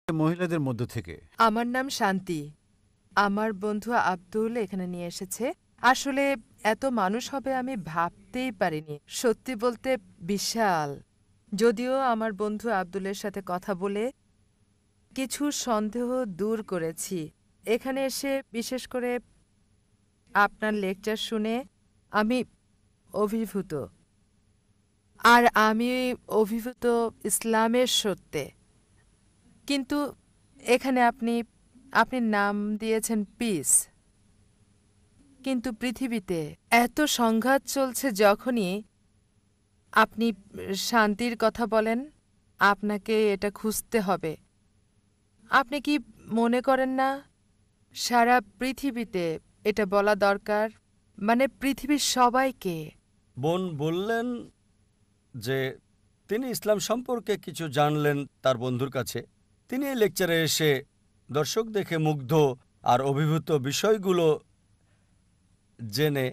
মহিলাদের মধ্য থেকে। আমার নাম শান্তি। আমার বন্ধু আব্দুল এখানে নিয়ে এসেছে। আসলে এত মানুষ হবে আমি ভাবতেই পারিনি। সত্যি বলতে বিশাল। যদিও আমার বন্ধু আব্দুলের সাথে কথা বলে কিছু সন্দেহ দূর করেছি। এখানে এসে বিশেষ করে আপনার লেকচার শুনে আমি অভিভূত। আর আমি অভিভূত ইসলামের সত্যে। কিন্তু এখানে আপনি নাম দিয়েছেন পিস, কিন্তু পৃথিবীতে এত সংঘাত চলছে, যখনই আপনি শান্তির কথা বলেন আপনাকে এটা খুঁজতে হবে। আপনি কি মনে করেন না সারা পৃথিবীতে এটা বলা দরকার, মানে পৃথিবীর সবাইকে? বোন বললেন যে তিনি ইসলাম সম্পর্কে কিছু জানলেন তার বন্ধুর কাছে। তিনি এই লেকচারে এসে দর্শক দেখে মুগ্ধ আর অভিভূত বিষয়গুলো জেনে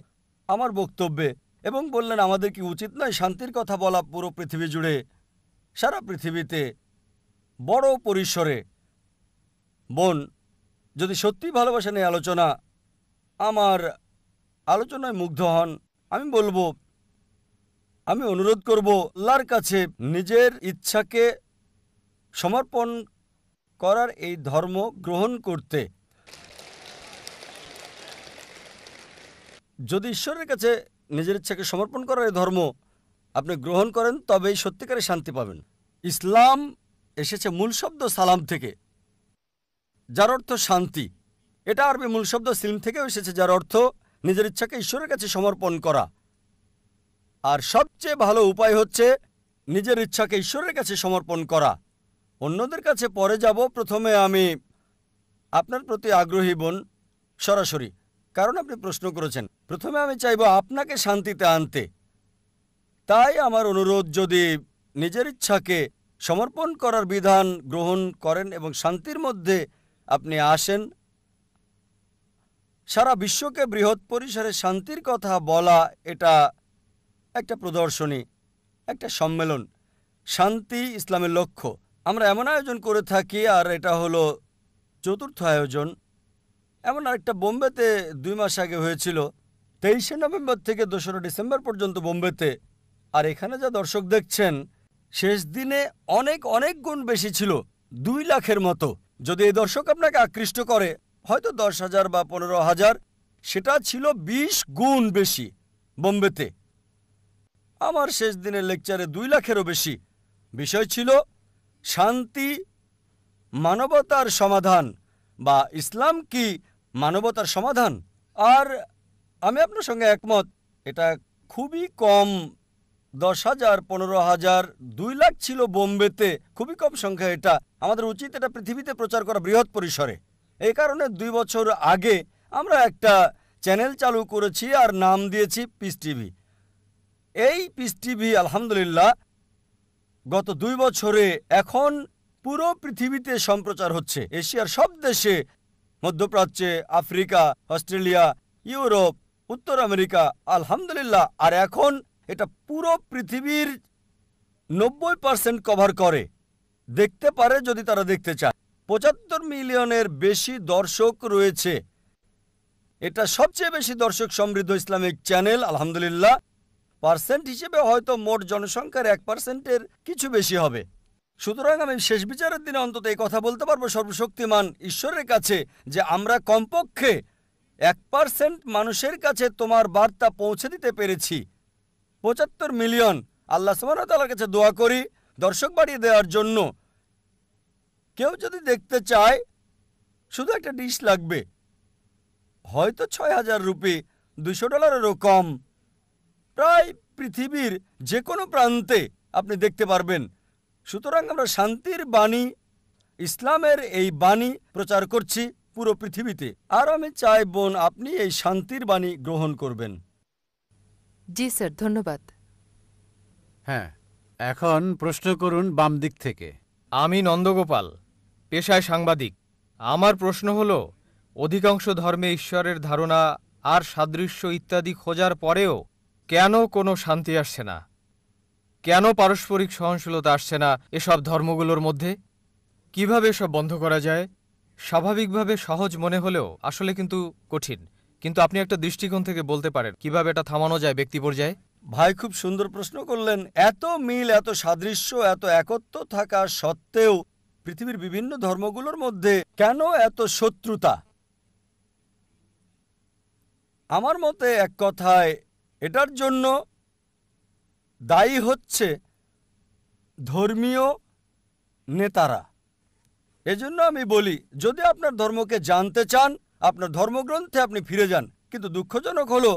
আমার বক্তব্যে এবং বললেন আমাদের কি উচিত নয় শান্তির কথা বলা পুরো পৃথিবী জুড়ে, সারা পৃথিবীতে বড় পরিসরে। বোন যদি সত্যি ভালোবাসা নিয়ে আলোচনা, আমার আলোচনায় মুগ্ধ হন, আমি বলবো, আমি অনুরোধ করব আল্লাহর কাছে নিজের ইচ্ছাকে সমর্পণ করার এই ধর্ম গ্রহণ করতে। যদি ঈশ্বরের কাছে নিজের ইচ্ছাকে সমর্পণ করার এই ধর্ম আপনি গ্রহণ করেন, তবেই সত্যিকারের শান্তি পাবেন। ইসলাম এসেছে মূল শব্দ সালাম থেকে, যার অর্থ শান্তি। এটা আরবি মূল শব্দ সিলম থেকেও এসেছে, যার অর্থ নিজের ইচ্ছাকে ঈশ্বরের কাছে সমর্পণ করা। আর সবচেয়ে ভালো উপায় হচ্ছে নিজের ইচ্ছাকে ঈশ্বরের কাছে সমর্পণ করা। অন্যদের কাছে পরে যাব, প্রথমে আমি আপনার প্রতি আগ্রহী বোন, সরাসরি, কারণ আপনি প্রশ্ন করেছেন। প্রথমে আমি চাইব আপনাকে শান্তিতে আনতে। তাই আমার অনুরোধ, যদি নিজের ইচ্ছাকে সমর্পণ করার বিধান গ্রহণ করেন এবং শান্তির মধ্যে আপনি আসেন। সারা বিশ্বকে বৃহৎ পরিসরে শান্তির কথা বলা, এটা একটা প্রদর্শনী, একটা সম্মেলন। শান্তি ইসলামের লক্ষ্য। আমরা এমন আয়োজন করে থাকি, আর এটা হলো চতুর্থ আয়োজন। এমন আরেকটা বোম্বেতে 2 মাস আগে হয়েছিল, 23শে নভেম্বর থেকে 2রা ডিসেম্বর পর্যন্ত বোম্বেতে। আর এখানে যা দর্শক দেখছেন, শেষ দিনে অনেক অনেক গুণ বেশি ছিল, 2 লাখের মতো। যদি এই দর্শক আপনাকে আকৃষ্ট করে, হয়তো 10,000 বা 15,000, সেটা ছিল 20 গুণ বেশি বোম্বেতে। আমার শেষ দিনের লেকচারে 2 লাখেরও বেশি। বিষয় ছিল শান্তি মানবতার সমাধান, বা ইসলাম কি মানবতার সমাধান। আর আমি আপনার সঙ্গে একমত, এটা খুবই কম। 10,000, 15,000, 2 লাখ ছিল বোম্বেতে, খুবই কম সংখ্যা। এটা আমাদের উচিত এটা পৃথিবীতে প্রচার করা বৃহৎ পরিসরে। এই কারণে 2 বছর আগে আমরা একটা চ্যানেল চালু করেছি আর নাম দিয়েছি পিস টিভি। এই পিস টিভি আলহামদুলিল্লাহ গত 2 বছরে এখন পুরো পৃথিবীতে সম্প্রচার হচ্ছে। এশিয়ার সব দেশে, মধ্যপ্রাচ্যে, আফ্রিকা, অস্ট্রেলিয়া, ইউরোপ, উত্তর আমেরিকা, আলহামদুলিল্লাহ। আর এখন এটা পুরো পৃথিবীর 90% কভার করে, দেখতে পারে যদি তারা দেখতে চায়। 75 মিলিয়নের বেশি দর্শক রয়েছে। এটা সবচেয়ে বেশি দর্শক সমৃদ্ধ ইসলামিক চ্যানেল আলহামদুলিল্লাহ। পার্সেন্ট হিসেবে হয়তো মোট জনসংখ্যার 1%-এর কিছু বেশি হবে। সুতরাং আমি শেষ বিচারের দিনে অন্তত এই কথা বলতে পারবো সর্বশক্তিমান ঈশ্বরের কাছে, যে আমরা কমপক্ষে 1% মানুষের কাছে তোমার বার্তা পৌঁছে দিতে পেরেছি। 75 মিলিয়ন। আল্লাহ সুবহানাহু ওয়া তাআলার কাছে দোয়া করি দর্শক বাড়িয়ে দেওয়ার জন্য। কেউ যদি দেখতে চায়, শুধু একটা ডিশ লাগবে, হয়তো 6,000 রুপি, $200-এরও কম। প্রায় পৃথিবীর যে কোনো প্রান্তে আপনি দেখতে পারবেন। সুতরাং আমরা শান্তির বাণী, ইসলামের এই বাণী প্রচার করছি পুরো পৃথিবীতে। আর আমি চাই বোন আপনি এই শান্তির বাণী গ্রহণ করবেন। জি স্যার, ধন্যবাদ। হ্যাঁ, এখন প্রশ্ন করুন বাম দিক থেকে। আমি নন্দগোপাল, পেশায় সাংবাদিক। আমার প্রশ্ন হল, অধিকাংশ ধর্মে ঈশ্বরের ধারণা আর সাদৃশ্য ইত্যাদি খোঁজার পরেও কেন কোনো শান্তি আসছে না? কেন পারস্পরিক সহনশীলতা আসছে না এসব ধর্মগুলোর মধ্যে? কিভাবে সব বন্ধ করা যায়? স্বাভাবিকভাবে সহজ মনে হলেও আসলে কিন্তু কঠিন। কিন্তু আপনি একটা দৃষ্টিকোণ থেকে বলতে পারেন কিভাবে এটা থামানো যায় ব্যক্তি পর্যায়ে। ভাই খুব সুন্দর প্রশ্ন করলেন। এত মিল, এত সাদৃশ্য, এত একত্ব থাকা সত্ত্বেও পৃথিবীর বিভিন্ন ধর্মগুলোর মধ্যে কেন এত শত্রুতা? আমার মতে এক কথায় এটার জন্য দায়ী হচ্ছে ধর্মীয় নেতারা। এজন্য আমি বলি, যদি আপনার ধর্মকে জানতে চান, আপনার ধর্মগ্রন্থে আপনি ফিরে যান। কিন্তু দুঃখজনক হলো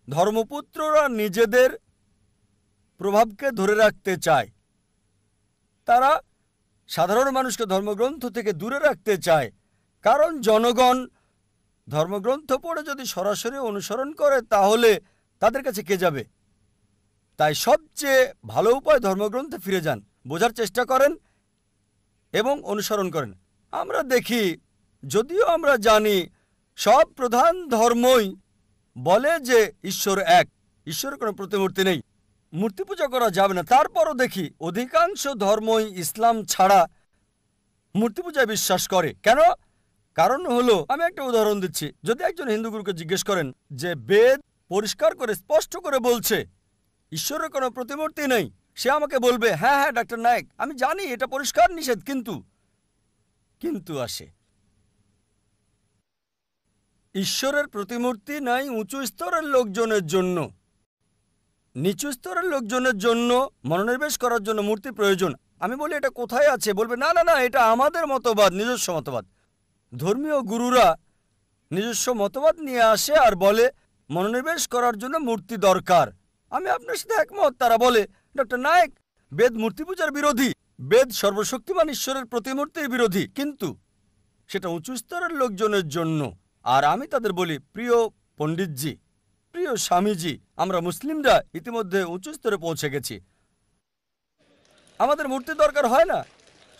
ধর্মপুত্ররা নিজেদের প্রভাবকে ধরে রাখতে চায়। তারা সাধারণ মানুষকে ধর্মগ্রন্থ থেকে দূরে রাখতে চায়, কারণ জনগণ ধর্মগ্রন্থ পড়ে যদি সরাসরি অনুসরণ করে তাহলে তাদের কাছে কে যাবে? তাই সবচেয়ে ভালো উপায় ধর্মগ্রন্থে ফিরে যান, বোঝার চেষ্টা করেন এবং অনুসরণ করেন। আমরা দেখি, যদিও আমরা জানি সব প্রধান ধর্মই বলে যে ঈশ্বর এক, ঈশ্বরের কোনো প্রতিমূর্তি নেই, মূর্তি পূজা করা যাবে না, তারপরও দেখি অধিকাংশ ধর্মই ইসলাম ছাড়া মূর্তি পূজায় বিশ্বাস করে। কেন? কারণ হলো, আমি একটা উদাহরণ দিচ্ছি। যদি একজন হিন্দু গুরুকে জিজ্ঞেস করেন যে বেদ পরিষ্কার করে স্পষ্ট করে বলছে ঈশ্বরের কোনো প্রতিমূর্তি নেই, সে আমাকে বলবে, হ্যাঁ হ্যাঁ ডাক্তার নায়েক, আমি জানি এটা পরিষ্কার নিষেধ, কিন্তু আসে ঈশ্বরের প্রতিমূর্তি নাই উঁচু স্তরের লোকজনের জন্য। নিচু স্তরের লোকজনের জন্য মনোনিবেশ করার জন্য মূর্তি প্রয়োজন। আমি বলি, এটা কোথায় আছে? বলবে, না না না, এটা আমাদের মতবাদ, নিজস্ব মতবাদ। ধর্মীয় গুরুরা নিজস্ব মতবাদ নিয়ে আসে আর বলে মনোনিবেশ করার জন্য মূর্তি দরকার। আমি আপনার সাথে একমত। তারা বলে, ডক্টর নায়েক, বেদ মূর্তি পূজার বিরোধী, বেদ সর্বশক্তিমান ঈশ্বরের প্রতিমূর্তির বিরোধী, কিন্তু সেটা উঁচু স্তরের লোকজনের জন্য। আর আমি তাদের বলি, প্রিয় পণ্ডিতজি, প্রিয় স্বামীজি, আমরা মুসলিমরা ইতিমধ্যে উঁচু স্তরে পৌঁছে গেছি, আমাদের মূর্তি দরকার হয় না।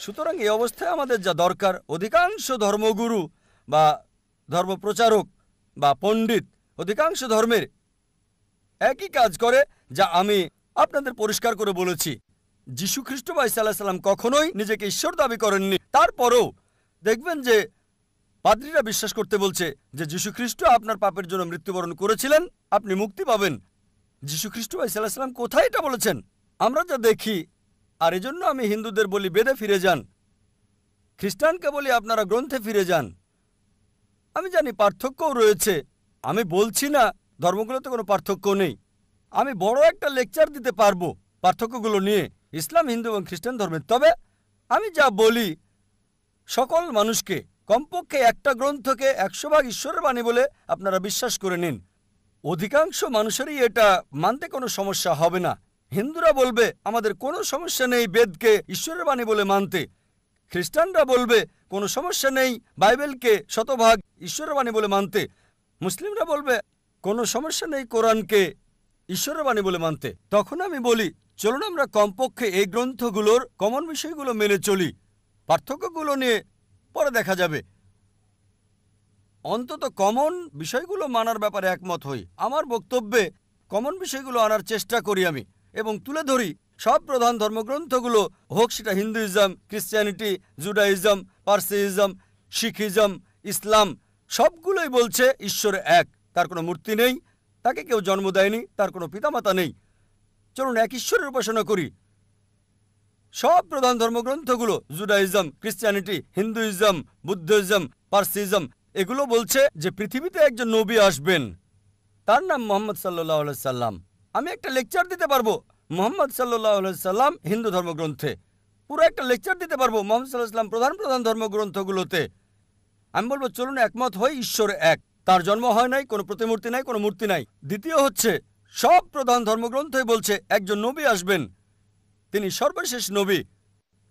সুতরাং এই অবস্থায় আমাদের যা দরকার, অধিকাংশ ধর্মগুরু বা ধর্মপ্রচারক বা পণ্ডিত অধিকাংশ ধর্মের একই কাজ করে, যা আমি আপনাদের পরিষ্কার করে বলেছি। যীশু খ্রিস্ট বা ঈসা আলাইহিস সালাম কখনোই নিজেকে ঈশ্বর দাবি করেননি। তারপরেও দেখবেন যে পাদ্রীরা বিশ্বাস করতে বলছে যে যীশু খ্রিস্ট আপনার পাপের জন্য মৃত্যুবরণ করেছিলেন, আপনি মুক্তি পাবেন। যীশু খ্রিস্ট বা ঈসা আলাইহিস সালাম কোথায় এটা বলেছেন? আমরা যা দেখি। আর এজন্য আমি হিন্দুদের বলি, বেদে ফিরে যান। খ্রিস্টানকে বলি, আপনারা গ্রন্থে ফিরে যান। আমি জানি পার্থক্যও রয়েছে, আমি বলছি না ধর্মগুলোতে কোনো পার্থক্য নেই। আমি বড় একটা লেকচার দিতে পারবো পার্থক্যগুলো নিয়ে ইসলাম, হিন্দু এবং খ্রিস্টান ধর্মের। তবে আমি যা বলি, সকল মানুষকে কমপক্ষে একটা গ্রন্থকে 100 ভাগ ঈশ্বরের বাণী বলে আপনারা বিশ্বাস করে নিন। অধিকাংশ মানুষেরই এটা মানতে কোনো সমস্যা হবে না। হিন্দুরা বলবে, আমাদের কোনো সমস্যা নেই বেদকে ঈশ্বরের বাণী বলে মানতে। খ্রিস্টানরা বলবে, কোনো সমস্যা নেই বাইবেলকে 100 ভাগ ঈশ্বরের বাণী বলে মানতে। মুসলিমরা বলবে, কোনো সমস্যা নেই কোরআনকে ঈশ্বরের বাণী বলে মানতে। তখন আমি বলি, চলুন আমরা কমপক্ষে এই গ্রন্থগুলোর কমন বিষয়গুলো মেনে চলি, পার্থক্যগুলো নিয়ে পরে দেখা যাবে। অন্তত কমন বিষয়গুলো মানার ব্যাপারে একমত হই। আমার বক্তব্যে কমন বিষয়গুলো আনার চেষ্টা করি আমি, এবং তুলে ধরি সব প্রধান ধর্মগ্রন্থগুলো, হোক সেটা হিন্দুইজম, ক্রিশ্চিয়ানিটি, জুডাইজম, পার্সিইজম, শিখিজম, ইসলাম, সবগুলোই বলছে ঈশ্বর এক, তার কোনো মূর্তি নেই, তাকে কেউ জন্ম দেয়নি, তার কোনো পিতামাতা নেই। চলুন এক ঈশ্বরের উপাসনা করি। সব প্রধান ধর্মগ্রন্থগুলো, জুডাইজম, ক্রিশ্চিয়ানিটি, হিন্দুইজম, বুদ্ধিজম, পার্সিজম, এগুলো বলছে যে পৃথিবীতে একজন নবী আসবেন, তার নাম মুহাম্মদ সাল্লাল্লাহু আলাইহি সাল্লাম। আমি একটা লেকচার দিতে পারবো মুহাম্মদ সাল্লাল্লাহু আলাইহি সাল্লাম হিন্দু ধর্মগ্রন্থে, পুরো একটা লেকচার দিতে পারবো মুহাম্মদ সাল্লাল্লাহু আলাইহি সাল্লাম প্রধান প্রধান ধর্মগ্রন্থগুলোতে। আমি বলবো, চলুন একমত হই, ঈশ্বর এক, তার জন্ম হয় নাই, কোনো প্রতিমূর্তি নাই, কোনো মূর্তি নাই। দ্বিতীয় হচ্ছে, সব প্রধান ধর্মগ্রন্থই বলছে একজন নবী আসবেন, তিনি সর্বশেষ নবী,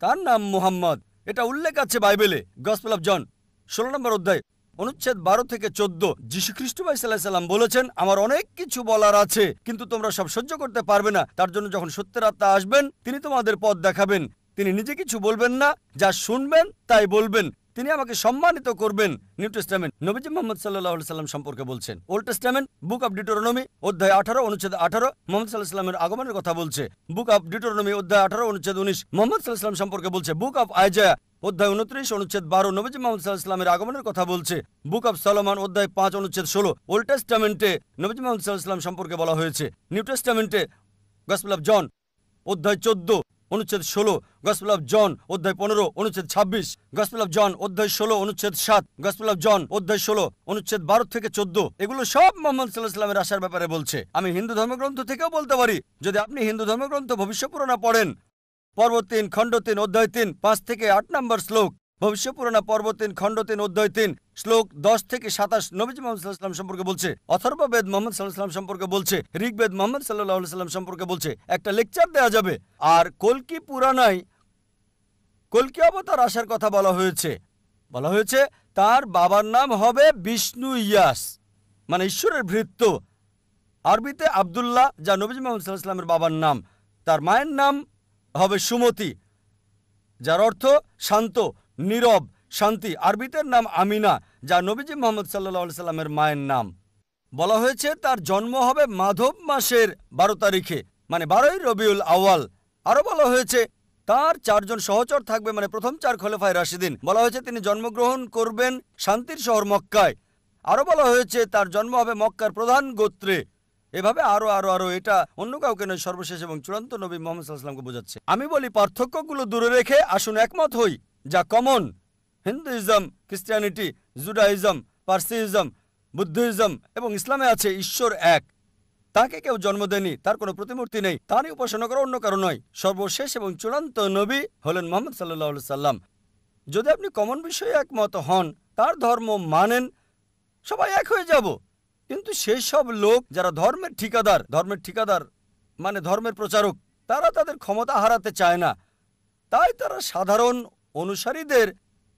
তার নাম মুহাম্মদ। এটা উল্লেখ আছে বাইবেলে, গসপেল অফ জন 16 নম্বর অধ্যায়, অনুচ্ছেদ 12 থেকে 14। যীশু খ্রিস্ট ভাই সাল্লাল্লাহু আলাইহি সাল্লাম বলেছেন, আমার অনেক কিছু বলার আছে, কিন্তু তোমরা সব সহ্য করতে পারবে না। তার জন্য যখন সত্যের আত্মা আসবেন, তিনি তোমাদের পথ দেখাবেন। তিনি নিজে কিছু বলবেন না, যা শুনবেন তাই বলবেন। তিনি আমাকে সম্মানিত করবেন। নিউ টেস্টামেন্ট নবীজি মুহাম্মদ সাল্লাল্লাহু আলাইহি সাল্লাম সম্পর্কে বলছেন। Old testament book of Deuteronomy অধ্যায় 18 অনুচ্ছেদ 18 মুহাম্মদ সাল্লাল্লাহু আলাইহি সাল্লামের আগমনের কথা বলছে। বুক অফ ডিউটোরনমি অধ্যায় 18 অনুচ্ছেদ 19 মুহাম্মদ সাল্লাল্লাহু আলাইহি সাল্লাম সম্পর্কে বলছে। বুক অফ আইজায়া অধ্যায় 29 অনুচ্ছেদ 12 নবীজি মুহাম্মদ সাল্লাল্লাহু আলাইহি সাল্লামের আগমনের কথা বলছে। বুক অফ সলোমন অধ্যায় 5 অনুচ্ছেদ 16 ওল্ড টেস্টামেন্টে নবীজি মুহাম্মদ সাল্লাল্লাহু আলাইহি সাল্লাম সম্পর্কে বলা হয়েছে। নিউ টেস্টামেন্টে গসপেল অফ জন অধ্যায় 14 অনুচ্ছেদ 16, গসপেল অফ জন অধ্যায় 15 অনুচ্ছেদ 26, গসপেল অফ জন অধ্যায় 16 অনুচ্ছেদ 7, গসপেল অফ জন অধ্যায় 16 অনুচ্ছেদ 12 থেকে 14। এগুলো সব মুহাম্মদ সাল্লাল্লাহু আলাইহি সাল্লামের আসার ব্যাপারে বলছে। আমি হিন্দু ধর্মগ্রন্থ থেকেও বলতে পারি। যদি আপনি হিন্দু ধর্মগ্রন্থ ভবিষ্যপুরাণা পড়েন, পর্ব 3 খণ্ড 3 অধ্যায় 3 5 থেকে 8 নম্বর শ্লোক, ভবিষ্যপুরাণা পর্ব 3 খণ্ড 3 অধ্যায় 3 শ্লোক 10 থেকে 27 নবীজি মুহাম্মদ সাল্লাল্লাহু আলাইহি সাল্লাম সম্পর্কে বলছে। অথর্ববেদ মুহাম্মদ সাল্লাল্লাহু আলাইহি সাল্লাম সম্পর্কে বলছে। ঋগ্বেদ মুহাম্মদ সাল্লাল্লাহু আলাইহি সাল্লাম সম্পর্কে বলছে। একটা লেকচার দেওয়া যাবে। আর কল্কি পুরাণায় কল্কি অবতার আসার কথা বলা হয়েছে তার বাবার নাম হবে বিষ্ণু ইয়াস, মানে ঈশ্বরের ভৃত্য। আরবিতে আব্দুল্লাহ, যা নবীজি মুহাম্মদ সাল্লাল্লাহু আলাইহি সাল্লামের বাবার নাম। তার মায়ের নাম হবে সুমতি, যার অর্থ শান্ত, নীরব, শান্তি। আরবিতের নাম আমিনা, যা নবীজি মুহাম্মদ সাল্লাল্লাহু আলাইহি সাল্লামের মায়ের নাম। বলা হয়েছে তার জন্ম হবে মাধব মাসের 12 তারিখে, মানে 12ই রবিউল আউয়াল। আরও বলা হয়েছে তার 4 জন সহচর থাকবে, মানে প্রথম 4 খলিফায়ে রাশিদিন। বলা হয়েছে তিনি জন্মগ্রহণ করবেন শান্তির শহর মক্কায়। আরও বলা হয়েছে তার জন্ম হবে মক্কার প্রধান গোত্রে। এভাবে আরো আরো আরো এটা অন্য কাউকে নয়, সর্বশেষ এবং চূড়ান্ত নবী মুহাম্মদ সাল্লাল্লাহু আলাইহি সাল্লামকে বোঝাচ্ছে। আমি বলি পার্থক্যগুলো দূরে রেখে আসুন একমত হই যা কমন। Hinduism, Christianity, Judaism, Parsism, Buddhism এবং ইসলামে আছে ঈশ্বর এক। তাকে কেউ জন্ম দেয়নি, তার কোনো প্রতিমূর্তি নেই, তারই উপাসনা করা অন্য কারো নয়। সর্বশেষ এবং চূড়ান্ত নবী হলেন মুহাম্মদ সাল্লাল্লাহু আলাইহি সাল্লাম। যদি আপনি কমন বিষয়ে একমত হন, তার ধর্ম মানেন, সবাই এক হয়ে যাব। কিন্তু সেই সব লোক যারা ধর্মের ঠিকাদার মানে ধর্মের প্রচারক, তারা তাদের ক্ষমতা হারাতে চায় না। তাই তারা সাধারণ অনুসারীদের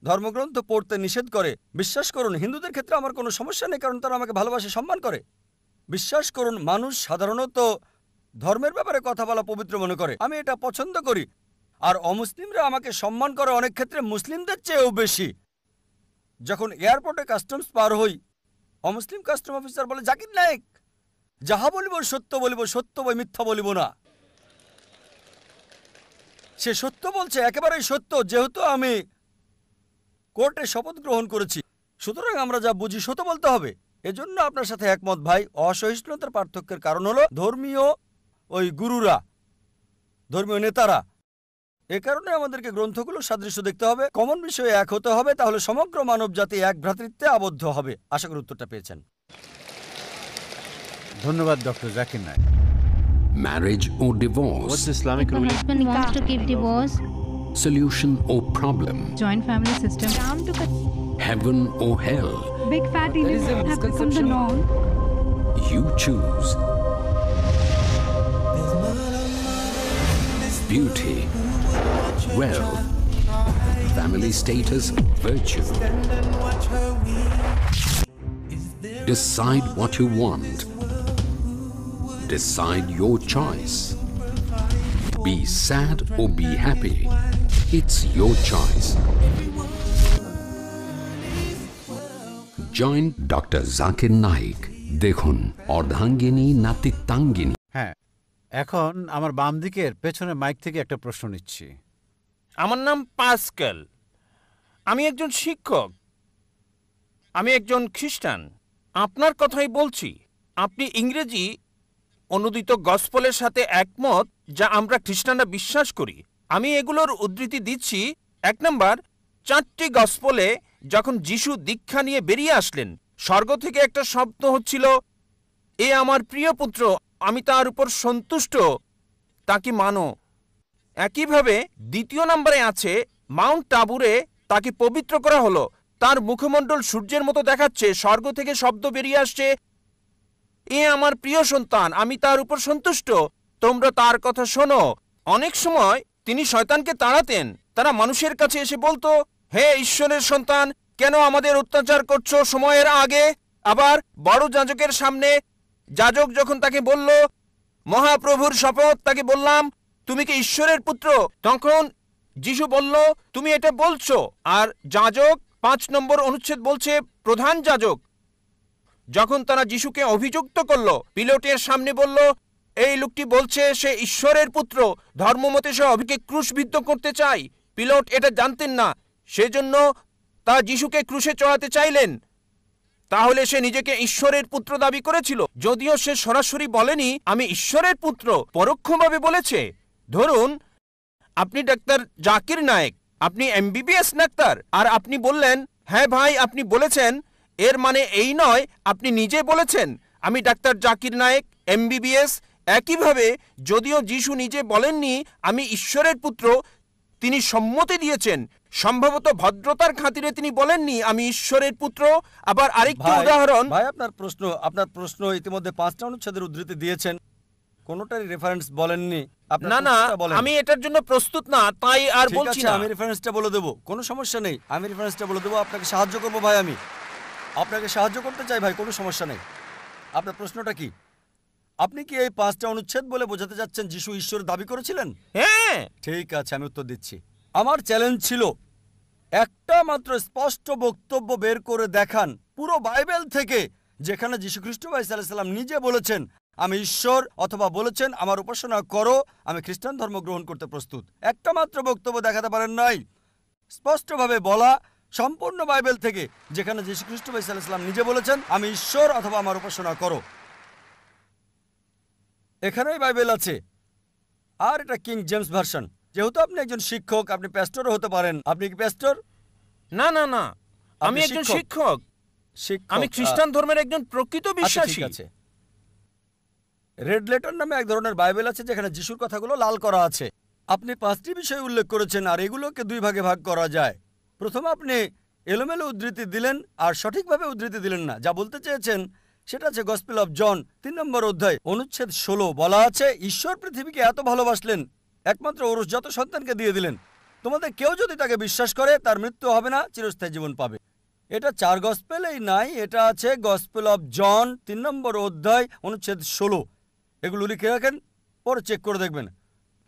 ধর্মগ্রন্থ পড়তে নিষেধ করে। বিশ্বাস করুন, হিন্দুদের ক্ষেত্রে আমার কোনো সমস্যা নেই, কারণ তারা আমাকে ভালোবাসে, সম্মান করে। বিশ্বাস করুন, মানুষ সাধারণত ধর্মের ব্যাপারে কথা বলা পবিত্র মনে করে। আমি এটা পছন্দ করি। আর অমুসলিমরা আমাকে সম্মান করে অনেক ক্ষেত্রে মুসলিমদের চেয়েও বেশি। যখন এয়ারপোর্টে কাস্টমস পার হই, অমুসলিম কাস্টম অফিসার বলে, জাকির নায়েক, যাহা বলিব সত্য বলিব, সত্য বই মিথ্যা বলিব না। সে সত্য বলছে, একেবারেই সত্য, যেহেতু আমি কোর্টে শপথ গ্রহণ করেছি, সুতরাং আমরা যা বুঝি সত্য বলতে হবে। এজন্য আপনার সাথে একমত ভাই। অসহিষ্ণুতার পার্থক্যের কারণ হলো ধর্মীয় গুরুরা, ধর্মীয় নেতারা। এ কারণে আমাদেরকে গ্রন্থগুলো সাদৃশ্য দেখতে হবে, কমন বিষয়ে এক হতে হবে, তাহলে সমগ্র মানব জাতি এক ভ্রাতৃত্বে আবদ্ধ হবে। আশা করি উত্তরটা পেয়েছেন। ধন্যবাদ doctor Zakir Naik. Marriage or divorce? What's Islamic The ruling? husband wants to give divorce. Solution or problem? Joint family system. Down to Heaven or hell? Big fat emails have become the norm. You choose. Beauty, wealth, family status, virtue. Decide what you want. Decide your choice. Be sad or be happy. It's your choice. Join Dr. Zakir Naik. দেখুন অর্ধাঙ্গিনী নাতিত্বাঙ্গিনী। হ্যাঁ, এখন আমার বাম দিকের পেছনে mic থেকে একটা প্রশ্ন নিচ্ছি। আমার নাম পাস্কেল। আমি একজন শিক্ষক। আমি একজন খ্রিস্টান। আপনার কথাই বলছি। আপনি ইংরেজি অনুদিত গসপেলের সাথে একমত, যা আমরা খ্রিস্টানরা বিশ্বাস করি। আমি এগুলোর উদ্ধৃতি দিচ্ছি। 1 নম্বর, 4টি গসপেলে যখন যিশু দীক্ষা নিয়ে বেরিয়ে আসলেন, স্বর্গ থেকে একটা শব্দ হচ্ছিল, এ আমার প্রিয় পুত্র, আমি তার উপর সন্তুষ্ট, তাকে মানো। একইভাবে 2 নম্বরে আছে, মাউন্ট টাবুরে তাকে পবিত্র করা হলো, তার মুখমণ্ডল সূর্যের মতো দেখাচ্ছে, স্বর্গ থেকে শব্দ বেরিয়ে আসছে, এ আমার প্রিয় সন্তান, আমি তার উপর সন্তুষ্ট, তোমরা তার কথা শোনো। অনেক সময় তিনি শয়তানকে তাড়াতেন। তারা মানুষের কাছে এসে বলতো, হে ঈশ্বরের সন্তান, কেন আমাদের অত্যাচার করছো সময়ের আগে? আবার বড় যাজকের সামনে যাজক যখন তাকে বলল, মহাপ্রভুর শপথ, তাকে বললাম, তুমি কি ঈশ্বরের পুত্র? তখন যিশু বলল তুমি এটা বলছো, আর যাজক 5 নম্বর অনুচ্ছেদ বলছে প্রধান যাজক যখন তারা যিশুকে অভিযুক্ত করলো, পিলোটের সামনে বলল এই লোকটি বলছে সে ঈশ্বরের পুত্র, ধর্মমতে সে অভিকে ক্রুশবিদ্ধ করতে চায়। পিলোট এটা জানতেন না, সেজন্য তা যিশুকে ক্রুশে চড়াতে চাইলেন। তাহলে সে নিজেকে ঈশ্বরের পুত্র দাবি করেছিল, যদিও সে সরাসরি বলেনি আমি ঈশ্বরের পুত্র, পরোক্ষভাবে বলেছে। ধরুন আপনি ডাক্তার জাকির নায়েক, আপনি এমবিবিএস ডাক্তার, আর আপনি বললেন হ্যাঁ ভাই আপনি বলেছেন, এর মানে এই নয় আপনি নিজে বলেছেন আমি ডাক্তার জাকির নায়েক এমবিবিএস। একইভাবে যদিও যিশু নিজে বলেননি আমি ঈশ্বরের পুত্র, তিনি সম্মতি দিয়েছেন, সম্ভবত ভদ্রতার খাতিরে তিনি বলেননি আমি ঈশ্বরের পুত্র। আবার আরেকটি উদাহরণ, ভাই আপনার প্রশ্ন ইতিমধ্যে 5টা অনুচ্ছেদের উদ্ধৃতি দিয়েছেন, কোনোটারই রেফারেন্স বলেননি। না না আমি এটার জন্য প্রস্তুত না, তাই আর বলছি না। আমি রেফারেন্সটা বলে দেবো, কোনো সমস্যা নেই, আমি রেফারেন্সটা বলে দেবো, আপনাকে সাহায্য করবো ভাই, আমি আপনাকে সাহায্য করতে চাই ভাই, কোনো সমস্যা নেই। আপনার প্রশ্নটা কি? আপনি কি এই 5টা অনুচ্ছেদ বলে বোঝাতে যাচ্ছেন যিশু ঈশ্বর দাবি করেছিলেন? হ্যাঁ। ঠিক আছে, আমি উত্তর দিচ্ছি। আমার চ্যালেঞ্জ ছিল একটা মাত্র স্পষ্ট বক্তব্য বের করে দেখান পুরো বাইবেল থেকে, যেখানে যীশু খ্রিস্ট ভাই সাল্লাল্লাহু আলাইহি সাল্লাম নিজে বলেছেন আমি ঈশ্বর, অথবা বলেছেন আমার উপাসনা করো, আমি খ্রিস্টান ধর্ম গ্রহণ করতে প্রস্তুত। একটা মাত্র বক্তব্য দেখাতে পারেন নাই স্পষ্টভাবে বলা সম্পূর্ণ বাইবেল থেকে, যেখানে যীশু খ্রিস্ট ভাই সাল্লাল্লাহু আলাইহি সাল্লাম নিজে বলেছেন আমি ঈশ্বর অথবা আমার উপাসনা করো। এখানেই বাইবেল আছে, আর এটা কিং জেমস ভার্সন। যেহেতু আপনি একজন শিক্ষক, আপনি প্যাস্টরও হতে পারেন। আপনি কি প্যাস্টর? না না না, আমি একজন শিক্ষক, আমি খ্রিস্টান ধর্মের একজন প্রকৃত বিশ্বাসী। ঠিক আছে। রেড লেটার নামে এক ধরনের বাইবেল আছে যেখানে যিশুর কথাগুলো লাল করা আছে। আপনি 5টি বিষয় উল্লেখ করেছেন, আর এগুলোকে 2 ভাগে ভাগ করা যায়। প্রথমে আপনি এলোমেলো উদ্ধৃতি দিলেন আর সঠিকভাবে উদ্ধৃতি দিলেন না। যা বলতে চেয়েছেন সেটা আছে গসপেল অফ জন 3 নম্বর অধ্যায় অনুচ্ছেদ 16, বলা আছে ঈশ্বর পৃথিবীকে এত ভালোবাসলেন একমাত্র ঔরসজাত সন্তানকে দিয়ে দিলেন, তোমাদের কেউ যদি তাকে বিশ্বাস করে তার মৃত্যু হবে না, চিরস্থায়ী জীবন পাবে। এটা 4 গসপেলেই নাই, এটা আছে গসপেল অফ জন 3 নম্বর অধ্যায় অনুচ্ছেদ 16। এগুলো লিখে রাখেন, পরে চেক করে দেখবেন।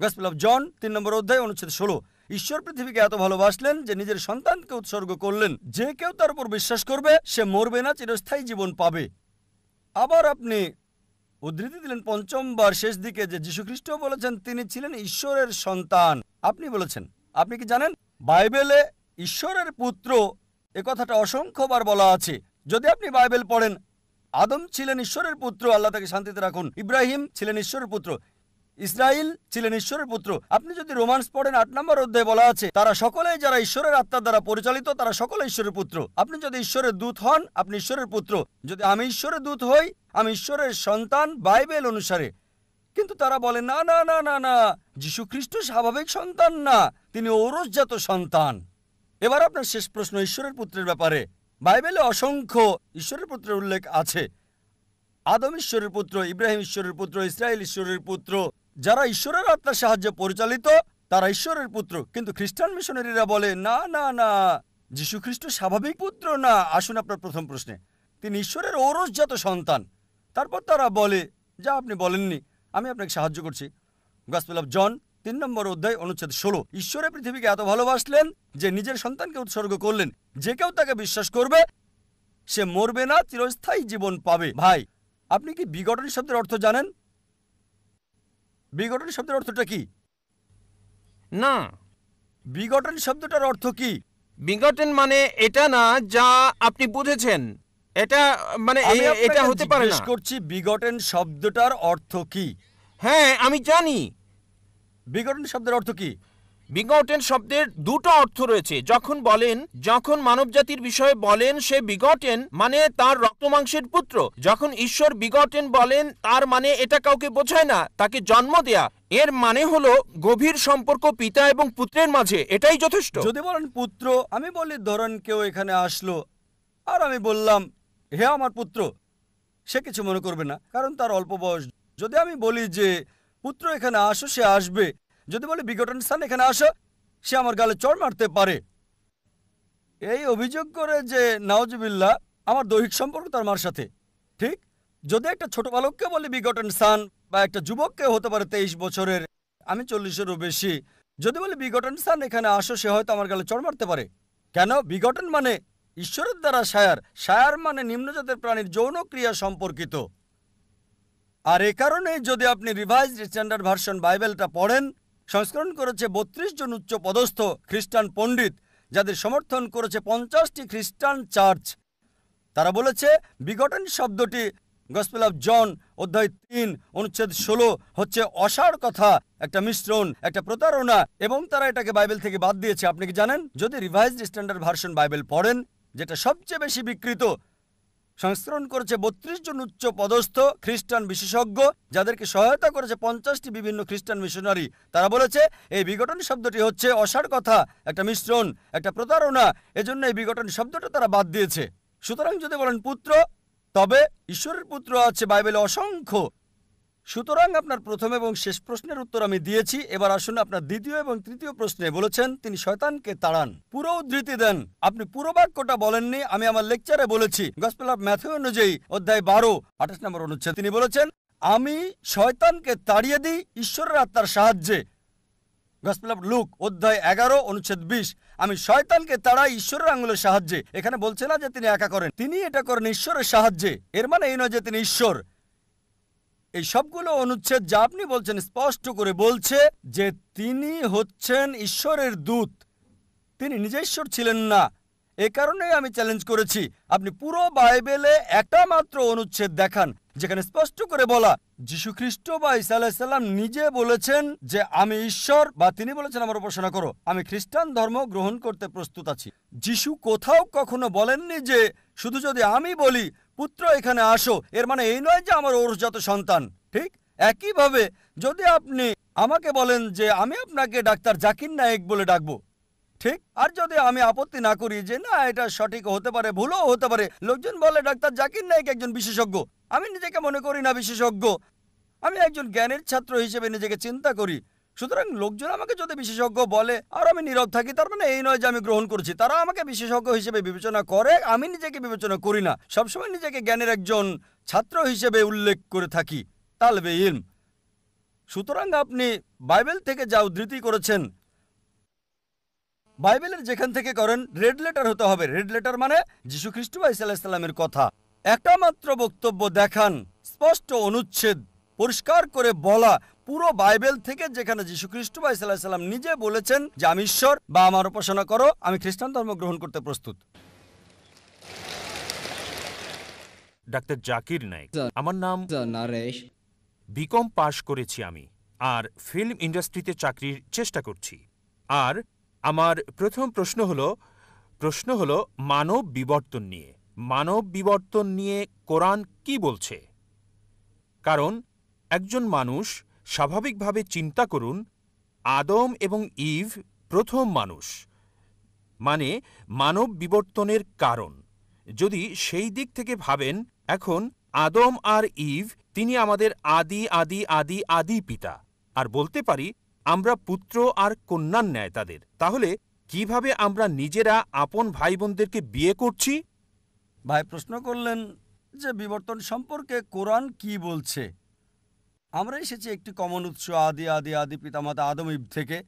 গসপেল অফ জন 3 নম্বর অধ্যায় অনুচ্ছেদ 16, ঈশ্বর পৃথিবীকে এত ভালোবাসলেন যে নিজের সন্তানকে উৎসর্গ করলেন, যে কেউ তার উপর বিশ্বাস করবে সে মরবে না, চিরস্থায়ী জীবন পাবে। আবার আপনি উদ্ধৃতি দিলেন 5বার শেষ দিকে যে যীশুখ্রিস্ট বলেছেন তিনি ছিলেন ঈশ্বরের সন্তান। আপনি বলেছেন, আপনি কি জানেন বাইবেলে ঈশ্বরের পুত্র এ কথাটা অসংখ্যবার বলা আছে। যদি আপনি বাইবেল পড়েন, আদম ছিলেন ঈশ্বরের পুত্র, আল্লাহ তাকে শান্তিতে রাখুন। ইব্রাহিম ছিলেন ঈশ্বরের পুত্র, ইসরাইল ছিলেন ঈশ্বরের পুত্র। আপনি যদি রোমান্স পড়েন 8 নম্বর অধ্যায়ে বলা আছে তারা সকলেই যারা ঈশ্বরের আত্মার দ্বারা পরিচালিত তারা সকলে ঈশ্বরের পুত্র। আপনি যদি ঈশ্বরের দূত হন আপনি ঈশ্বরের পুত্র। যদি আমি ঈশ্বরের দূত হই আমি ঈশ্বরের সন্তান বাইবেল অনুসারে। কিন্তু তারা বলে না না না না না, যীশু খ্রিস্ট স্বাভাবিক সন্তান না, তিনি ঔরসজাত সন্তান। এবার আপনার শেষ প্রশ্ন ঈশ্বরের পুত্রের ব্যাপারে। বাইবেলে অসংখ্য ঈশ্বরের পুত্রের উল্লেখ আছে। আদম ঈশ্বরের পুত্র, ইব্রাহিম ঈশ্বরের পুত্র, ইসরায়েল ঈশ্বরের পুত্র। যারা ঈশ্বরের আত্মার সাহায্যে পরিচালিত তারা ঈশ্বরের পুত্র। কিন্তু খ্রিস্টান মিশনারিরা বলে না না না, যীশু খ্রিস্ট স্বাভাবিক পুত্র না। আসুন আপনার প্রথম প্রশ্নে, তিনি ঈশ্বরের ঔরসজাত সন্তান। তারপর তারা বলে যা আপনি বলেননি, আমি আপনাকে সাহায্য করছি। গসপেল অফ জন 3 নম্বর অধ্যায় অনুচ্ছেদ 16, ঈশ্বরের পৃথিবীকে এত ভালোবাসলেন যে নিজের সন্তানকে উৎসর্গ করলেন, যে কেউ তাকে বিশ্বাস করবে সে মরবে না, চিরস্থায়ী জীবন পাবে। ভাই আপনি কি বিগটন শব্দের অর্থ জানেন? বিগটন শব্দের অর্থটা কি? না। বিগটন শব্দটার অর্থ কি? বিগটেন মানে এটা না যা আপনি বুঝেছেন, এটা মানে এটা হতে পারে না। করছি বিগটেন শব্দটার অর্থ কি? হ্যাঁ আমি জানি। বিগটন শব্দের অর্থ কি? বিগটেন শব্দের 2টো অর্থ রয়েছে। যখন মানবজাতির বিষয়ে বলেন সে বিগটেন মানে তার রক্তমাংসের পুত্র। যখন ঈশ্বর বিগটেন বলেন তার মানে এটা কাউকে বোঝায় না, তাকে জন্ম দেয়া। এর মানে হলো গভীর সম্পর্ক পিতা এবং পুত্রের মাঝে, এটাই যথেষ্ট। যদি বলেন পুত্র, আমি বলি ধরেন কেউ এখানে আসলো আর আমি বললাম হে আমার পুত্র, সে কিছু মনে করবে না কারণ তার অল্প বয়স। যদি আমি বলি যে পুত্র এখানে আসো, সে আসবে। যদি বলি বিগটন সান এখানে আসো, সে আমার গালে চড় মারতে পারে। এই অভিযোগ করে যে নাউজুবিল্লাহ আমার দৈহিক সম্পর্ক তার মার সাথে। ঠিক যদি একটা ছোট বালককে বলি বিগটন সান, বা একটা যুবককে হতে পারে 23 বছরের, আমি 40-এরও বেশি, যদি বলি বিগটন সান এখানে আসো, সে হয়তো আমার গালে চড় মারতে পারে। কেন? বিগটন মানে ঈশ্বরের দ্বারা শায়ার, শায়ার মানে নিম্নজাতের প্রাণীর যৌন ক্রিয়া সম্পর্কিত। আর এ কারণে যদি আপনি রিভাইজড স্ট্যান্ডার্ড ভার্সন বাইবেলটা পড়েন, সংস্করণ করেছে 32 জন উচ্চ পদস্থ খ্রিস্টান পণ্ডিত, যাদের সমর্থন করেছে 50টি খ্রিস্টান চার্চ। তারা বলেছে বিগটন শব্দটি গসপেল অফ জন অধ্যায় 3 অনুচ্ছেদ 16 হচ্ছে অসাড় কথা, একটা মিশ্রণ, একটা প্রতারণা, এবং তারা এটাকে বাইবেল থেকে বাদ দিয়েছে। আপনি কি জানেন? যদি রিভাইজড স্ট্যান্ডার্ড ভার্সন বাইবেল পড়েন, যেটা সবচেয়ে বেশি বিকৃত, সংস্করণ করেছে 32 জন উচ্চ পদস্থ খ্রিস্টান বিশেষজ্ঞ, যাদেরকে সহায়তা করেছে 50টি বিভিন্ন খ্রিস্টান মিশনারি। তারা বলেছে এই বিঘটন শব্দটি হচ্ছে অসাড় কথা, একটা মিশ্রণ, একটা প্রতারণা, এজন্য এই বিঘটন শব্দটা তারা বাদ দিয়েছে। সুতরাং যদি বলেন পুত্র, তবে ঈশ্বরের পুত্র আছে বাইবেলে অসংখ্য। সুতরাং আপনার প্রথম এবং শেষ প্রশ্নের উত্তর আমি দিয়েছি। এবার আসুন আপনার দ্বিতীয় এবং তৃতীয় প্রশ্নে। বলেছেন তিনি শয়তানকে তাড়ান। পুরো উদ্ধৃতি দেন। আপনি পুরো বাক্যটা বলেননি, আমি আমার লেকচারে বলেছি। গসপেল অফ ম্যাথিউ অনুযায়ী অধ্যায় 12 28 নম্বর অনুচ্ছেদ তিনি বলেছেন, আমি শয়তানকে তাড়িয়ে দিই ঈশ্বরের আত্মার সাহায্যে। গসপেল অফ লুক অধ্যায় 11 অনুচ্ছেদ 20, আমি শয়তানকে তাড়াই ঈশ্বরের আঙুলের সাহায্যে। এখানে বলছে না যে তিনি একা করেন, তিনি এটা করেন ঈশ্বরের সাহায্যে। এর মানে এই নয় যে তিনি ঈশ্বর। এই সবগুলো অনুচ্ছেদ যা আপনি বলছেন স্পষ্ট করে বলছে যে তিনি হচ্ছেন ঈশ্বরের দূত, তিনি নিজে ঈশ্বর ছিলেন না। এ কারণেই আমি চ্যালেঞ্জ করেছি আপনি পুরো বাইবেলে একটা মাত্র অনুচ্ছেদ দেখান যেখানে স্পষ্ট করে বলা যীশু খ্রিস্ট বা ঈসা আলাইহিস সালাম নিজে বলেছেন যে আমি ঈশ্বর, বা তিনি বলেছেন আমার উপাসনা করো, আমি খ্রিস্টান ধর্ম গ্রহণ করতে প্রস্তুত আছি। যীশু কোথাও কখনো বলেননি যে শুধু যদি আমি বলি পুত্র এখানে আসো, এর মানে এই নয় যে আমার ওরসজাত সন্তান। ঠিক একইভাবে যদি আপনি আমাকে বলেন যে আমি আপনাকে ডাক্তার জাকির নায়েক বলে ডাকবো, ঠিক, আর যদি আমি আপত্তি না করি যে না এটা সঠিক হতে পারে, ভুলও হতে পারে, লোকজন বলে ডাক্তার জাকির নায়েক একজন বিশেষজ্ঞ, আমি নিজেকে মনে করি না বিশেষজ্ঞ, আমি একজন জ্ঞানের ছাত্র হিসেবে নিজেকে চিন্তা করি। সুতরাং লোকজন আমাকে যদি বিশেষজ্ঞ বলে আর আমি নীরব থাকি, তার মানে এই নয় যে আমি গ্রহণ করছি। তারা আমাকে বিশেষজ্ঞ হিসেবে বিবেচনা করে, আমি নিজেকে বিবেচনা করি না। সবসময় নিজেকে জ্ঞানের একজন ছাত্র হিসেবে উল্লেখ করে থাকি, তালবে ইলম। সুতরাং আপনি বাইবেল থেকে যা উদ্ধৃতি করেছেন, বাইবেলের যেখান থেকে করেন রেড লেটার হতে হবে। রেড লেটার মানে যীশু খ্রিস্ট বা ঈসা আলাইহিস সালামের কথা। একটা মাত্র বক্তব্য দেখান, স্পষ্ট অনুচ্ছেদ, পরিষ্কার করে বলা পুরো বাইবেল থেকে যেখানে যীশু খ্রিস্ট বা ঈসা আলাইহিস সালাম নিজে বলেছেন যে আমি ঈশ্বর বা আমার উপাসনা করো, আমি খ্রিস্টান ধর্ম গ্রহণ করতে প্রস্তুত। ডাক্তার জাকির নায়েক, আমার নাম নারেশ, বিকম পাশ করেছি আমি, আর ফিল্ম ইন্ডাস্ট্রিতে চাকরির চেষ্টা করছি। আর আমার প্রথম প্রশ্ন হলো মানব বিবর্তন নিয়ে। মানব বিবর্তন নিয়ে কোরআন কি বলছে? কারণ একজন মানুষ স্বাভাবিকভাবে চিন্তা করুন, আদম এবং ইভ প্রথম মানুষ, মানে মানব বিবর্তনের কারণ। যদি সেই দিক থেকে ভাবেন, এখন আদম আর ইভ তিনি আমাদের আদি আদি আদি আদি পিতা, আর বলতে পারি আমরা পুত্র আর কন্যার ন্যায় তাদের। তাহলে কিভাবে আমরা নিজেরা আপন ভাই বোনদেরকে বিয়ে করছি? ভাই প্রশ্ন করলেন যে বিবর্তন সম্পর্কে কোরআন কি বলছে। আমরা এসেছি একটি কমন উৎস, আদি আদি আদি পিতামাতা আদম ইভ থেকে।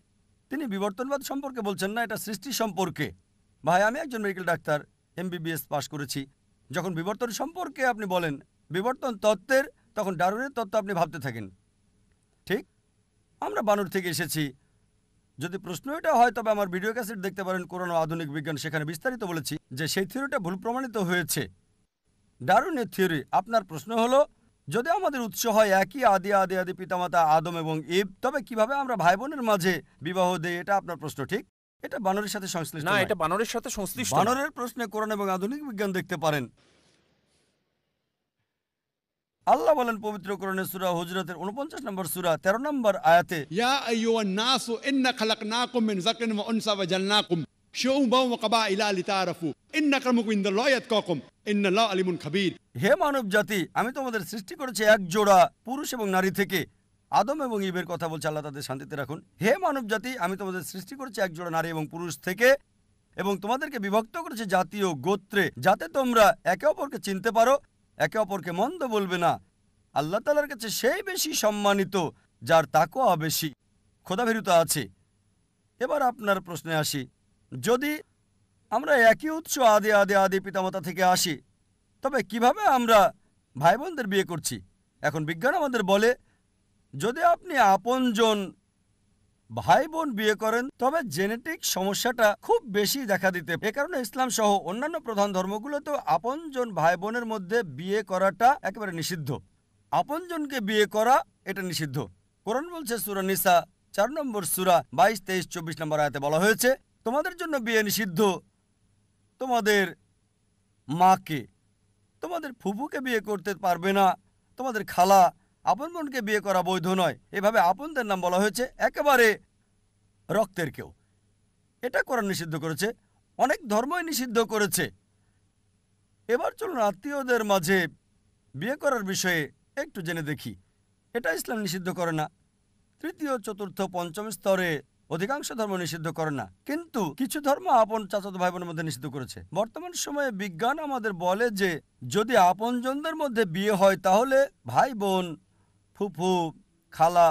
তিনি বিবর্তনবাদ সম্পর্কে বলছেন না, এটা সৃষ্টি সম্পর্কে। ভাই আমি একজন মেডিকেল ডাক্তার, MBBS পাশ করেছি। যখন বিবর্তন সম্পর্কে আপনি বলেন বিবর্তন তত্ত্বের, তখন ডারউইনের তত্ত্ব আপনি ভাবতে থাকেন। ঠিক, আমরা বানর থেকে এসেছি। যদি প্রশ্ন এটা হয় তবে আমার ভিডিও ক্যাসেট দেখতে পারেন, কোরআন ও আধুনিক বিজ্ঞান, সেখানে বিস্তারিত বলেছি যে সেই থিওরিটা ভুল প্রমাণিত হয়েছে, ডারউইনের থিওরি। আপনার প্রশ্ন হলো যদি আমাদের উৎস হয় একই আদি আদি আদি পিতামাতা আদম এবং ইভ, তবে কিভাবে আমরা ভাই বোনের মাঝে বিবাহ দেই? এটা আপনার প্রশ্ন। ঠিক, এটা বানরের সাথে সংশ্লিষ্ট না, নয়। এটা বানরের সাথে সংশ্লিষ্ট না। বানরের প্রশ্নে কোরআন এবং আধুনিক বিজ্ঞান দেখতে পারেন। আল্লাহ বলেন পবিত্র কোরআনে সূরা হুজরাতের 49 নম্বর সূরা 13 নম্বর আয়াতে, ইয়া আইয়ুহান নাসু ইন্না খালাকনাকুম মিন যাকরিন ওয়া উনসা ওয়া জালনাকুম শুউবান ওয়া কাবাইলা লিতারাফু ইন্না আক্রামাকুম ইনদাল্লাহি আতকাকুম ইন্নাল্লাহা আলিমুন খাবীর। হে মানব জাতি, আমি তোমাদের সৃষ্টি করেছি এক জোড়া পুরুষ এবং নারী থেকে। আদম এবং ইভের কথা বলছে, আল্লাহ তাদের শান্তিতে রাখুন। হে মানব জাতি, আমি তোমাদের সৃষ্টি করেছি এক জোড়া নারী এবং পুরুষ থেকে, এবং তোমাদেরকে বিভক্ত করেছে জাতীয় গোত্রে, যাতে তোমরা একে অপরকে চিনতে পারো, একে অপরকে মন্দ বলবে না। আল্লাহ তাআলার কাছে সেই বেশি সম্মানিত যার তাকওয়া বেশি, খোদাভীরুতা আছে। এবার আপনার প্রশ্নে আসি, যদি আমরা একই উৎস আদি আদি আদি পিতামাতা থেকে আসি, তবে কিভাবে আমরা ভাই বোনদের বিয়ে করছি? এখন বিজ্ঞান আমাদের বলে, যদি আপনি আপনজন ভাই বোন বিয়ে করেন তবে জেনেটিক সমস্যাটা খুব বেশি দেখা দিতে। এ কারণে ইসলাম সহ অন্যান্য প্রধান ধর্মগুলোতেও আপনজন ভাই বোনের মধ্যে বিয়ে করাটা একেবারে নিষিদ্ধ। আপনজনকে বিয়ে করা এটা নিষিদ্ধ। কোরআন বলছে সূরা নিসা 4 নম্বর সূরা 22, 23, 24 নম্বর আয়াতে বলা হয়েছে, তোমাদের জন্য বিয়ে নিষিদ্ধ তোমাদের মাকে, তোমাদের ফুফুকে বিয়ে করতে পারবে না, তোমাদের খালা, আপন বোনকে বিয়ে করা বৈধ নয়। এভাবে আপনদের নাম বলা হয়েছে, একেবারে রক্তের কেউ। এটা কোরআন নিষিদ্ধ করেছে, অনেক ধর্মই নিষিদ্ধ করেছে। এবার চলুন আত্মীয়দের মাঝে বিয়ে করার বিষয়ে একটু জেনে দেখি। এটা ইসলাম নিষিদ্ধ করে না। তৃতীয়, চতুর্থ, পঞ্চম স্তরে অধিকাংশ ধর্ম নিষিদ্ধ করে না, কিন্তু কিছু ধর্ম আপন চাচাতো ভাই বোনের মধ্যে নিষিদ্ধ করেছে। বর্তমান সময়ে বিজ্ঞান আমাদের বলে যে যদি আপনজনদের মধ্যে বিয়ে হয় তাহলে ভাই বোন, ফুফু, খালা,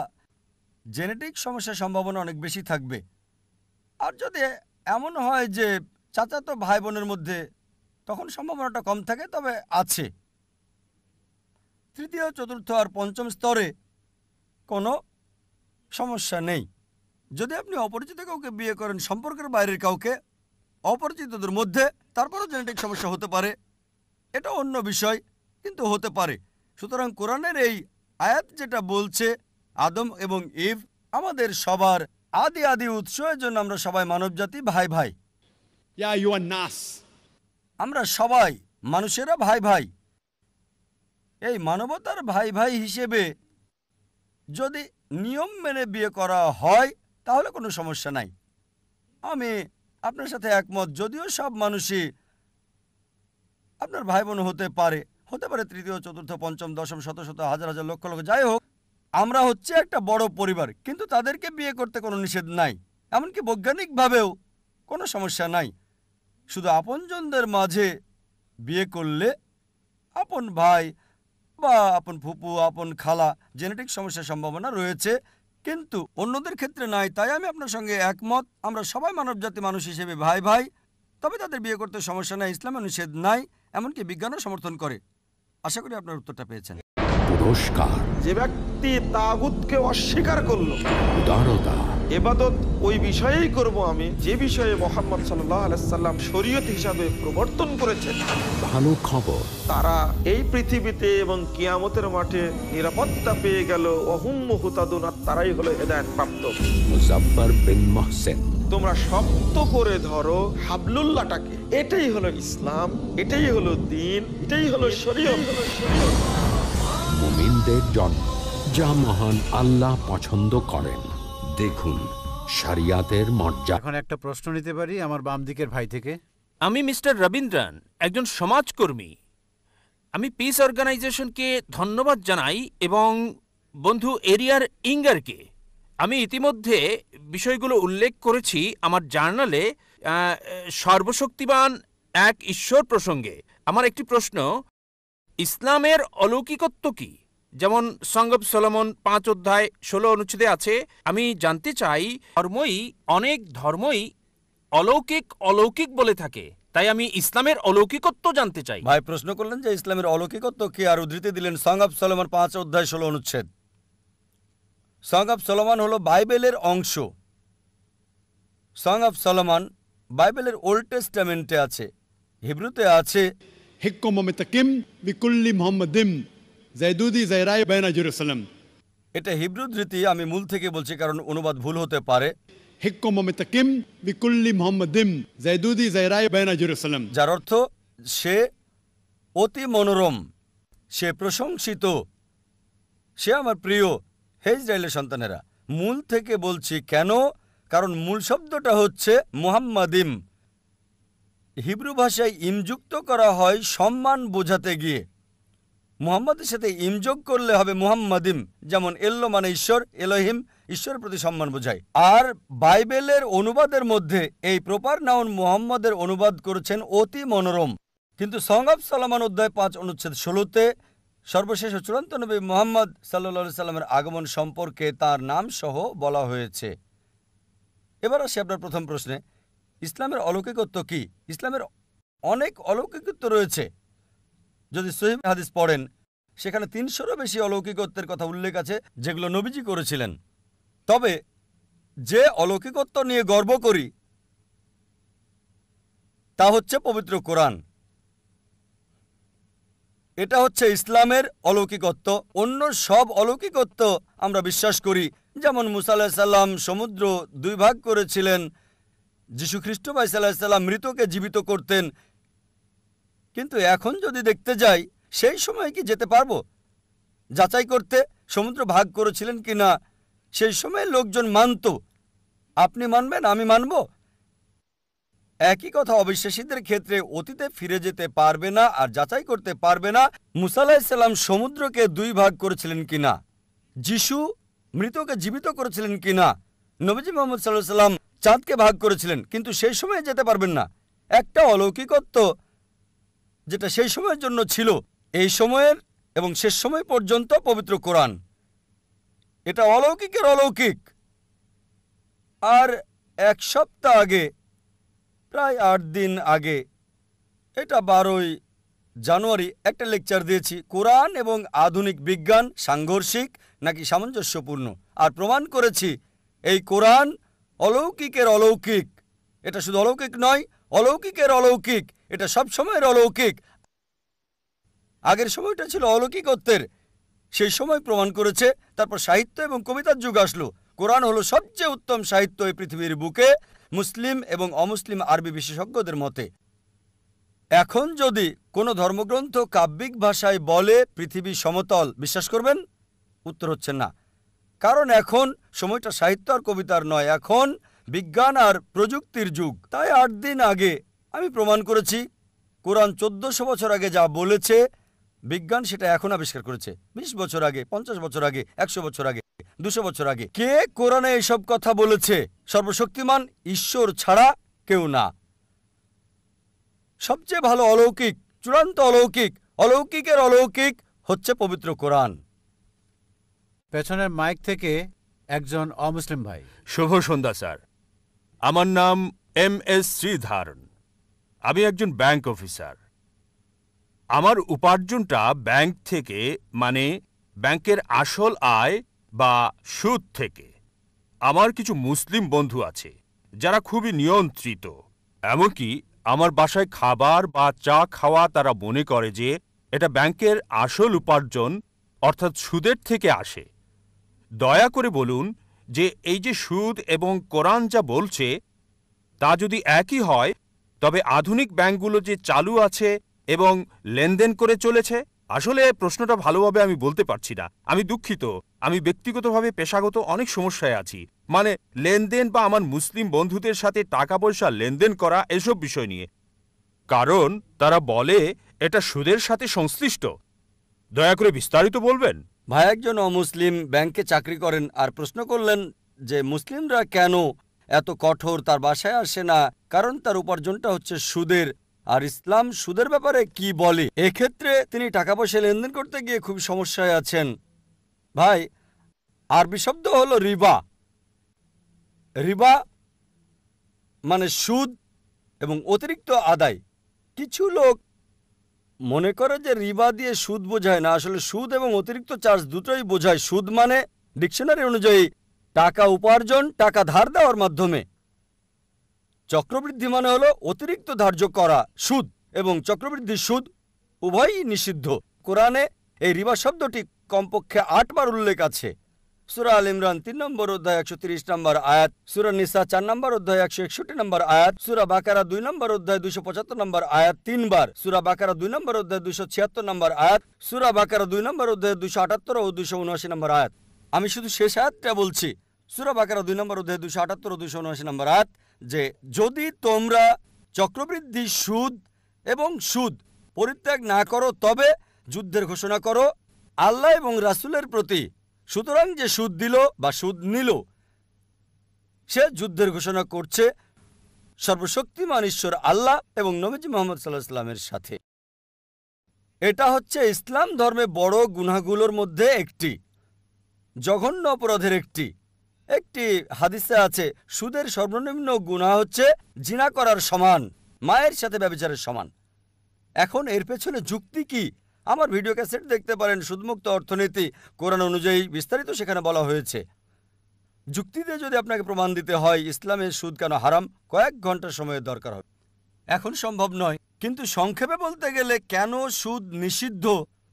জেনেটিক সমস্যার সম্ভাবনা অনেক বেশি থাকবে। আর যদি এমন হয় যে চাচাতো ভাই বোনের মধ্যে, তখন সম্ভাবনাটা কম থাকে, তবে আছে। তৃতীয়, চতুর্থ আর পঞ্চম স্তরে কোনো সমস্যা নেই। যদি আপনি অপরিচিত কাউকে বিয়ে করেন, সম্পর্কের বাইরের কাউকে, অপরিচিতদের মধ্যে, তারপরও জেনেটিক সমস্যা হতে পারে, এটা অন্য বিষয়, কিন্তু হতে পারে। সুতরাং কোরআনের এই আয়াত যেটা বলছে আদম এবং ইভ আমাদের সবার আদি আদি উৎস, এর জন্য আমরা সবাই মানবজাতি, ভাই ভাই। ইয়া আইয়ুহান নাস, আমরা সবাই মানুষেরা ভাই ভাই। এই মানবতার ভাই ভাই হিসেবে যদি নিয়ম মেনে বিয়ে করা হয় তাহলে কোনো সমস্যা নাই। আমি আপনার সাথে একমত, যদিও সব মানুষই আপনার ভাই বোন হতে পারে, তৃতীয়, চতুর্থ, পঞ্চম, দশম, শত শত, হাজার হাজার, লক্ষ লক্ষ, যাই হোক, আমরা হচ্ছে একটা বড় পরিবার, কিন্তু তাদেরকে বিয়ে করতে কোনো নিষেধ নাই, এমনকি বৈজ্ঞানিকভাবেও কোনো সমস্যা নাই। শুধু আপনজনদের মাঝে বিয়ে করলে আপন ভাই বা আপন ফুপু, আপন খালা, জেনেটিক সমস্যার সম্ভাবনা রয়েছে, কিন্তু অন্যদের ক্ষেত্রে নাই। তাই আমি আপনার সঙ্গে একমত, আমরা সবাই মানবজাতি, মানুষ হিসেবে ভাই ভাই, তবে তাদের বিয়ে করতে সমস্যা নাই, ইসলামে নিষেধ নাই, এমনকি বিজ্ঞানও সমর্থন করে। আশা করি আপনার উত্তরটা পেয়েছেন। পুরস্কার, যে ব্যক্তি তাগুতকে অস্বীকার করলো, উদারতা, ইবাদত ওই বিষয়েই করব আমি যে বিষয়ে মুহাম্মদ সাল্লাল্লাহু আলাইহি সাল্লাম শরীয়ত হিসাবে প্রবর্তন করেছেন। ভালো খবর, তারা এই পৃথিবীতে এবং কিয়ামতের মাঠে নিরাপত্তা পেয়ে গেল। ওহুম মুহতাদুন, তারাই হলো হেদায়েত প্রাপ্ত। মুজাফফর বিন মুহসিন। তোমরা শক্ত করে ধরো হাবলুল্লাহটাকে, এটাই হলো ইসলাম, এটাই হলো দ্বীন, এটাই হলো শরীয়ত। মুমিনদের জন্য যা মহান আল্লাহ পছন্দ করেন। দেখুন শরিয়াতের মর্যাদা। এখন একটা প্রশ্ন নিতে পারি আমার বাম দিকের ভাই থেকে? আমি মিস্টার রবীন্দ্রন, একজন সমাজকর্মী। আমি পিস অর্গানাইজেশনকে ধন্যবাদ জানাই এবং বন্ধু এরিয়ার ইঙ্গারকে। আমি ইতিমধ্যে বিষয়গুলো উল্লেখ করেছি আমার জার্নালে সর্বশক্তিমান এক ঈশ্বর প্রসঙ্গে। আমার একটি প্রশ্ন, ইসলামের অলৌকিকত্ব কি? যেমন সং অব সলোমন 5 অধ্যায় 16 অনুচ্ছেদে আছে। আমি জানতে চাই, অনেক ধর্মই অলৌকিক অলৌকিক বলে থাকে, তাই আমি ইসলামের অলৌকিকত্ব জানতে চাই। ভাই প্রশ্ন করলেন যে ইসলামের অলৌকিকত্ব কি, আর উদ্ধৃতি দিলেন সং অব সলোমন 5 অধ্যায় 16 অনুচ্ছেদ। সং অব সলোমন হলো বাইবেলের অংশ। সং অব সলোমন বাইবেলের ওল্ড টেস্টামেন্টে আছে, হিব্রুতে আছে। হিক্কুম মিতাকিম বিকুল্লি মুহাম্মাদিম জাইদুদি জাইরাই বাইনা জেরুসালাম। এটা হিব্রু ধৃতি, আমি মূল থেকে বলছি কারণ অনুবাদ ভুল হতে পারে। হিক্কুম মিতাকিম বিকুল্লি মুহাম্মাদিম জাইদুদি জাইরাই বাইনা জেরুসালাম, যার অর্থ সে অতি মনোরম, সে প্রশংসিত, সে আমার প্রিয়, হে ইসরায়েলের সন্তানেরা। মূল থেকে বলছি কেন, কারণ মূল শব্দটা হচ্ছে মুহাম্মাদিম। হিব্রু ভাষায় ইমযুক্ত করা হয় সম্মান বোঝাতে গিয়ে। মুহাম্মাদের সাথে ইমযোগ করলে হবে মুহাম্মাদিম, যেমন এল্লো মানে ঈশ্বর, এলোহিম ঈশ্বরের প্রতি সম্মান বোঝায়। আর বাইবেলের অনুবাদের মধ্যে এই প্রপার নাউন মুহাম্মাদের অনুবাদ করেছেন অতি মনোরম। কিন্তু সং অব সলোমন অধ্যায় 5 অনুচ্ছেদ 16তে সর্বশেষ ও চূড়ান্ত নবী মুহাম্মদ সাল্লাল্লাহু আলাইহি সাল্লামের আগমন সম্পর্কে তার নাম সহ বলা হয়েছে। এবার আসি আপনার প্রথম প্রশ্নে, ইসলামের অলৌকিকত্ব কি? ইসলামের অনেক অলৌকিকত্ব রয়েছে। যদি সহিহ হাদিস পড়েন, সেখানে 300-রও বেশি অলৌকিকত্বের কথা উল্লেখ আছে যেগুলো নবীজি করেছিলেন। তবে যে অলৌকিকত্ব নিয়ে গর্ব করি তা হচ্ছে পবিত্র কোরআন। এটা হচ্ছে ইসলামের অলৌকিকত্ব। অন্য সব অলৌকিকত্ব আমরা বিশ্বাস করি, যেমন মুসা আলাইহিস সালাম সমুদ্র 2 ভাগ করেছিলেন, যীশু খ্রিস্ট ভাই সাল্লাল্লাহু আলাইহি সাল্লাম মৃতকে জীবিত করতেন। কিন্তু এখন যদি দেখতে যাই, সেই সময় কি যেতে পারবো যাচাই করতে সমুদ্র ভাগ করেছিলেন কিনা? সেই সময় লোকজন মানত, আপনি মানবেন, আমি মানব। একই কথা অবিশ্বাসীদের ক্ষেত্রে অতীতে ফিরে যেতে পারবে না আর যাচাই করতে পারবে না মুসা আলাইহিস সালাম সমুদ্রকে 2 ভাগ করেছিলেন কিনা, যিশু মৃতকে জীবিত করেছিলেন কিনা, নবীজি মুহাম্মদ সাল্লাল্লাহু আলাইহি সাল্লাম চাঁদকে ভাগ করেছিলেন, কিন্তু সেই সময়ে যেতে পারবেন না। একটা অলৌকিকত্ব যেটা সেই সময়ের জন্য ছিল, এই সময়ের এবং শেষ সময় পর্যন্ত পবিত্র কোরআন। এটা অলৌকিকের অলৌকিক। আর 1 সপ্তাহ আগে, প্রায় 8 দিন আগে, এটা 12ই জানুয়ারি, একটা লেকচার দিয়েছি, কোরআন এবং আধুনিক বিজ্ঞান সাংঘর্ষিক নাকি সামঞ্জস্যপূর্ণ, আর প্রমাণ করেছি এই কোরআন অলৌকিকের অলৌকিক। এটা শুধু অলৌকিক নয়, অলৌকিকের অলৌকিক। এটা সব সময়ের অলৌকিক। আগের সময়টা ছিল অলৌকিকত্বের, সেই সময় প্রমাণ করেছে। তারপর সাহিত্য এবং কবিতার যুগ আসলো। কোরআন হলো সবচেয়ে উত্তম সাহিত্য এই পৃথিবীর বুকে, মুসলিম এবং অমুসলিম আরবি বিশেষজ্ঞদের মতে। এখন যদি কোনো ধর্মগ্রন্থ কাব্যিক ভাষায় বলে পৃথিবী সমতল, বিশ্বাস করবেন? উত্তর হচ্ছে না। কারণ এখন সময়টা সাহিত্য আর কবিতার নয়, এখন বিজ্ঞান আর প্রযুক্তির যুগ। তাই 8 দিন আগে আমি প্রমাণ করেছি কোরআন 1400 বছর আগে যা বলেছে, বিজ্ঞান সেটা এখন আবিষ্কার করেছে। 20 বছর আগে, 50 বছর আগে, 100 বছর আগে, 200 বছর আগে। কে কোরআনে এসব কথা বলেছে? সর্বশক্তিমান ঈশ্বর ছাড়া কেউ না। সবচেয়ে ভালো অলৌকিক, চূড়ান্ত অলৌকিক, অলৌকিকের অলৌকিক হচ্ছে পবিত্র কোরআন। পেছনের মাইক থেকে একজন অমুসলিম ভাই। শুভ সন্ধ্যা স্যার, আমার নাম MS শ্রীধরন। আমি একজন ব্যাংক অফিসার। আমার উপার্জনটা ব্যাংক থেকে, মানে ব্যাংকের আসল আয় বা সুদ থেকে। আমার কিছু মুসলিম বন্ধু আছে যারা খুবই নিয়ন্ত্রিত। এমনকি আমার বাসায় খাবার বা চা খাওয়া তারা মনে করে যে এটা ব্যাংকের আসল উপার্জন, অর্থাৎ সুদের থেকে আসে। দয়া করে বলুন যে এই যে সুদ এবং কোরআন যা বলছে তা যদি একই হয়, তবে আধুনিক ব্যাংকগুলো যে চালু আছে এবং লেনদেন করে চলেছে। আসলে প্রশ্নটা ভালোভাবে আমি বলতে পারছি না, আমি দুঃখিত। আমি ব্যক্তিগতভাবে পেশাগত অনেক সমস্যায় আছি, মানে লেনদেন বা আমার মুসলিম বন্ধুদের সাথে টাকা পয়সা লেনদেন করা, এসব বিষয় নিয়ে। কারণ তারা বলে এটা সুদের সাথে সংশ্লিষ্ট। দয়া করে বিস্তারিত বলবেন। ভাই একজন অমুসলিম ব্যাংকে চাকরি করেন আর প্রশ্ন করলেন যে মুসলিমরা কেন এত কঠোর, তার বাসায় আসে না, কারণ তার উপার্জনটা হচ্ছে সুদের। আর ইসলাম সুদের ব্যাপারে কি বলে? এক্ষেত্রে তিনি টাকা পয়সা লেনদেন করতে গিয়ে খুব সমস্যায় আছেন। ভাই, আরবি শব্দ হলো রিবা। রিবা মানে সুদ এবং অতিরিক্ত আদায়। কিছু লোক মনে করে যে রিবা দিয়ে সুদ বোঝায় না, আসলে সুদ এবং অতিরিক্ত চার্জ দুটোই বোঝায়। সুদ মানে ডিকশনারি অনুযায়ী টাকা উপার্জন, টাকা ধার দেওয়ার মাধ্যমে। চক্রবৃদ্ধি মানে হলো অতিরিক্ত ধার্য করা সুদ, এবং চক্রবৃদ্ধি সুদ উভয়ই নিষিদ্ধ। কোরআনে এই রিবা শব্দটি কমপক্ষে 8 বার উল্লেখ আছে। সূরা আল ইমরান 3 নম্বর অধ্যায় 130 নম্বর আয়াত, সূরা নিসা 4 নম্বর অধ্যায় 161 নম্বর আয়াত, সূরা বাকারা 2 নম্বর অধ্যায় 275 নম্বর আয়াত 3 বার, সূরা বাকারা 2 নম্বর অধ্যায় 276 নম্বর আয়াত, সূরা বাকারা 2 নম্বর অধ্যায় 278 ও 279 নম্বর আয়াত। আমি শুধু শেষ আয়াতটা বলছি, সূরা বাকারা 2 নম্বর অধ্যায় 278 ও 279 নম্বর আয়াত, যে যদি তোমরা চক্রবৃদ্ধি সুদ এবং সুদ পরিত্যাগ না করো তবে যুদ্ধের ঘোষণা করো আল্লাহ এবং রাসূলের প্রতি। সুতরাং যে সুদ দিল বা সুদ নিল সে যুদ্ধের ঘোষণা করছে সর্বশক্তিমান ঈশ্বর আল্লাহ এবং নবীজি মুহাম্মদ সাল্লাল্লাহু আলাইহি ওয়াসাল্লামের সাথে। এটা হচ্ছে ইসলাম ধর্মে বড় গুনাহগুলোর মধ্যে একটি, জঘন্য অপরাধের একটি। একটি হাদিসে আছে সুদের সর্বনিম্ন গুনাহ হচ্ছে জিনা করার সমান, মায়ের সাথে ব্যভিচারের সমান। এখন এর পেছনে যুক্তি কি? আমার ভিডিও ক্যাসেট দেখতে পারেন, সুদমুক্ত অর্থনীতি কোরআন অনুযায়ী বিস্তারিত সেখানে বলা হয়েছে। যুক্তি দিয়ে যদি আপনাকে প্রমাণ দিতে হয় ইসলামে সুদ কেন হারাম, কয়েক ঘন্টা সময়ের দরকার হবে। এখন সম্ভব নয়, কিন্তু সংক্ষেপে বলতে গেলে কেন সুদ নিষিদ্ধ,